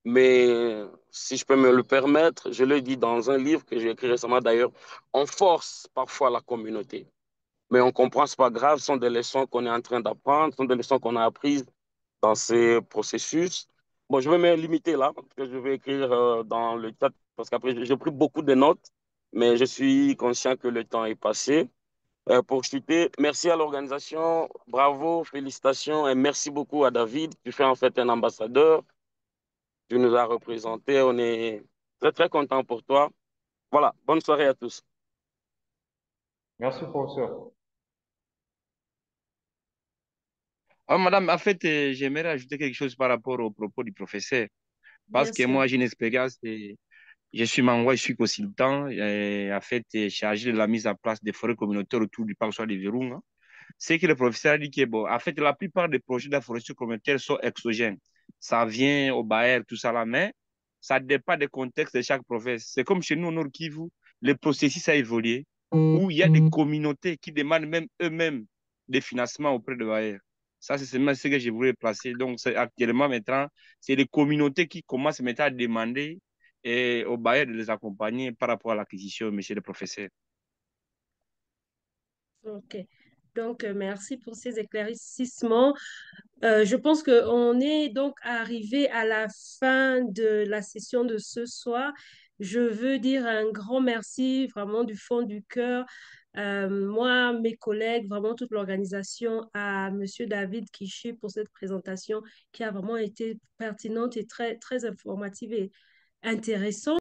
I: Mais si je peux me le permettre, je le dis dans un livre que j'ai écrit récemment d'ailleurs, on force parfois la communauté. Mais on comprend, c'est pas grave, ce sont des leçons qu'on est en train d'apprendre, ce sont des leçons qu'on a apprises dans ces processus. Bon, je vais me limiter là, parce que je vais écrire dans le chat, parce qu'après, j'ai pris beaucoup de notes, mais je suis conscient que le temps est passé. Pour chuter, merci à l'organisation, bravo, félicitations et merci beaucoup à David. Tu fais en fait un ambassadeur, tu nous as représentés, on est très très content pour toi. Voilà, bonne soirée à tous.
A: Merci, professeur.
F: Ah, madame, en fait, j'aimerais ajouter quelque chose par rapport aux propos du professeur. Parce
B: Bien
F: que
B: sûr.
F: moi, j'ai une expérience, je suis membre, je suis consultant, et en fait, chargé de la mise en place des forêts communautaires autour du parc de Virunga. C'est que le professeur a dit que, bon, en fait, la plupart des projets d'afforestation communautaire sont exogènes. Ça vient au Bayer, tout ça là, mais ça dépend des contextes de chaque province. C'est comme chez nous, au Nord Kivu, le processus a évolué, où il y a des communautés qui demandent même eux-mêmes des financements auprès de Bayer. Ça, c'est seulement ce que je voulais placer. Donc, actuellement, maintenant, c'est les communautés qui commencent maintenant à demander aux bailleurs de les accompagner par rapport à l'acquisition, monsieur le professeur.
B: OK. Donc, merci pour ces éclaircissements. Je pense qu'on est donc arrivé à la fin de la session de ce soir. Je veux dire un grand merci vraiment du fond du cœur. Moi, mes collègues, vraiment toute l'organisation, à Monsieur David Kishi pour cette présentation qui a vraiment été pertinente et très, très informative et intéressante.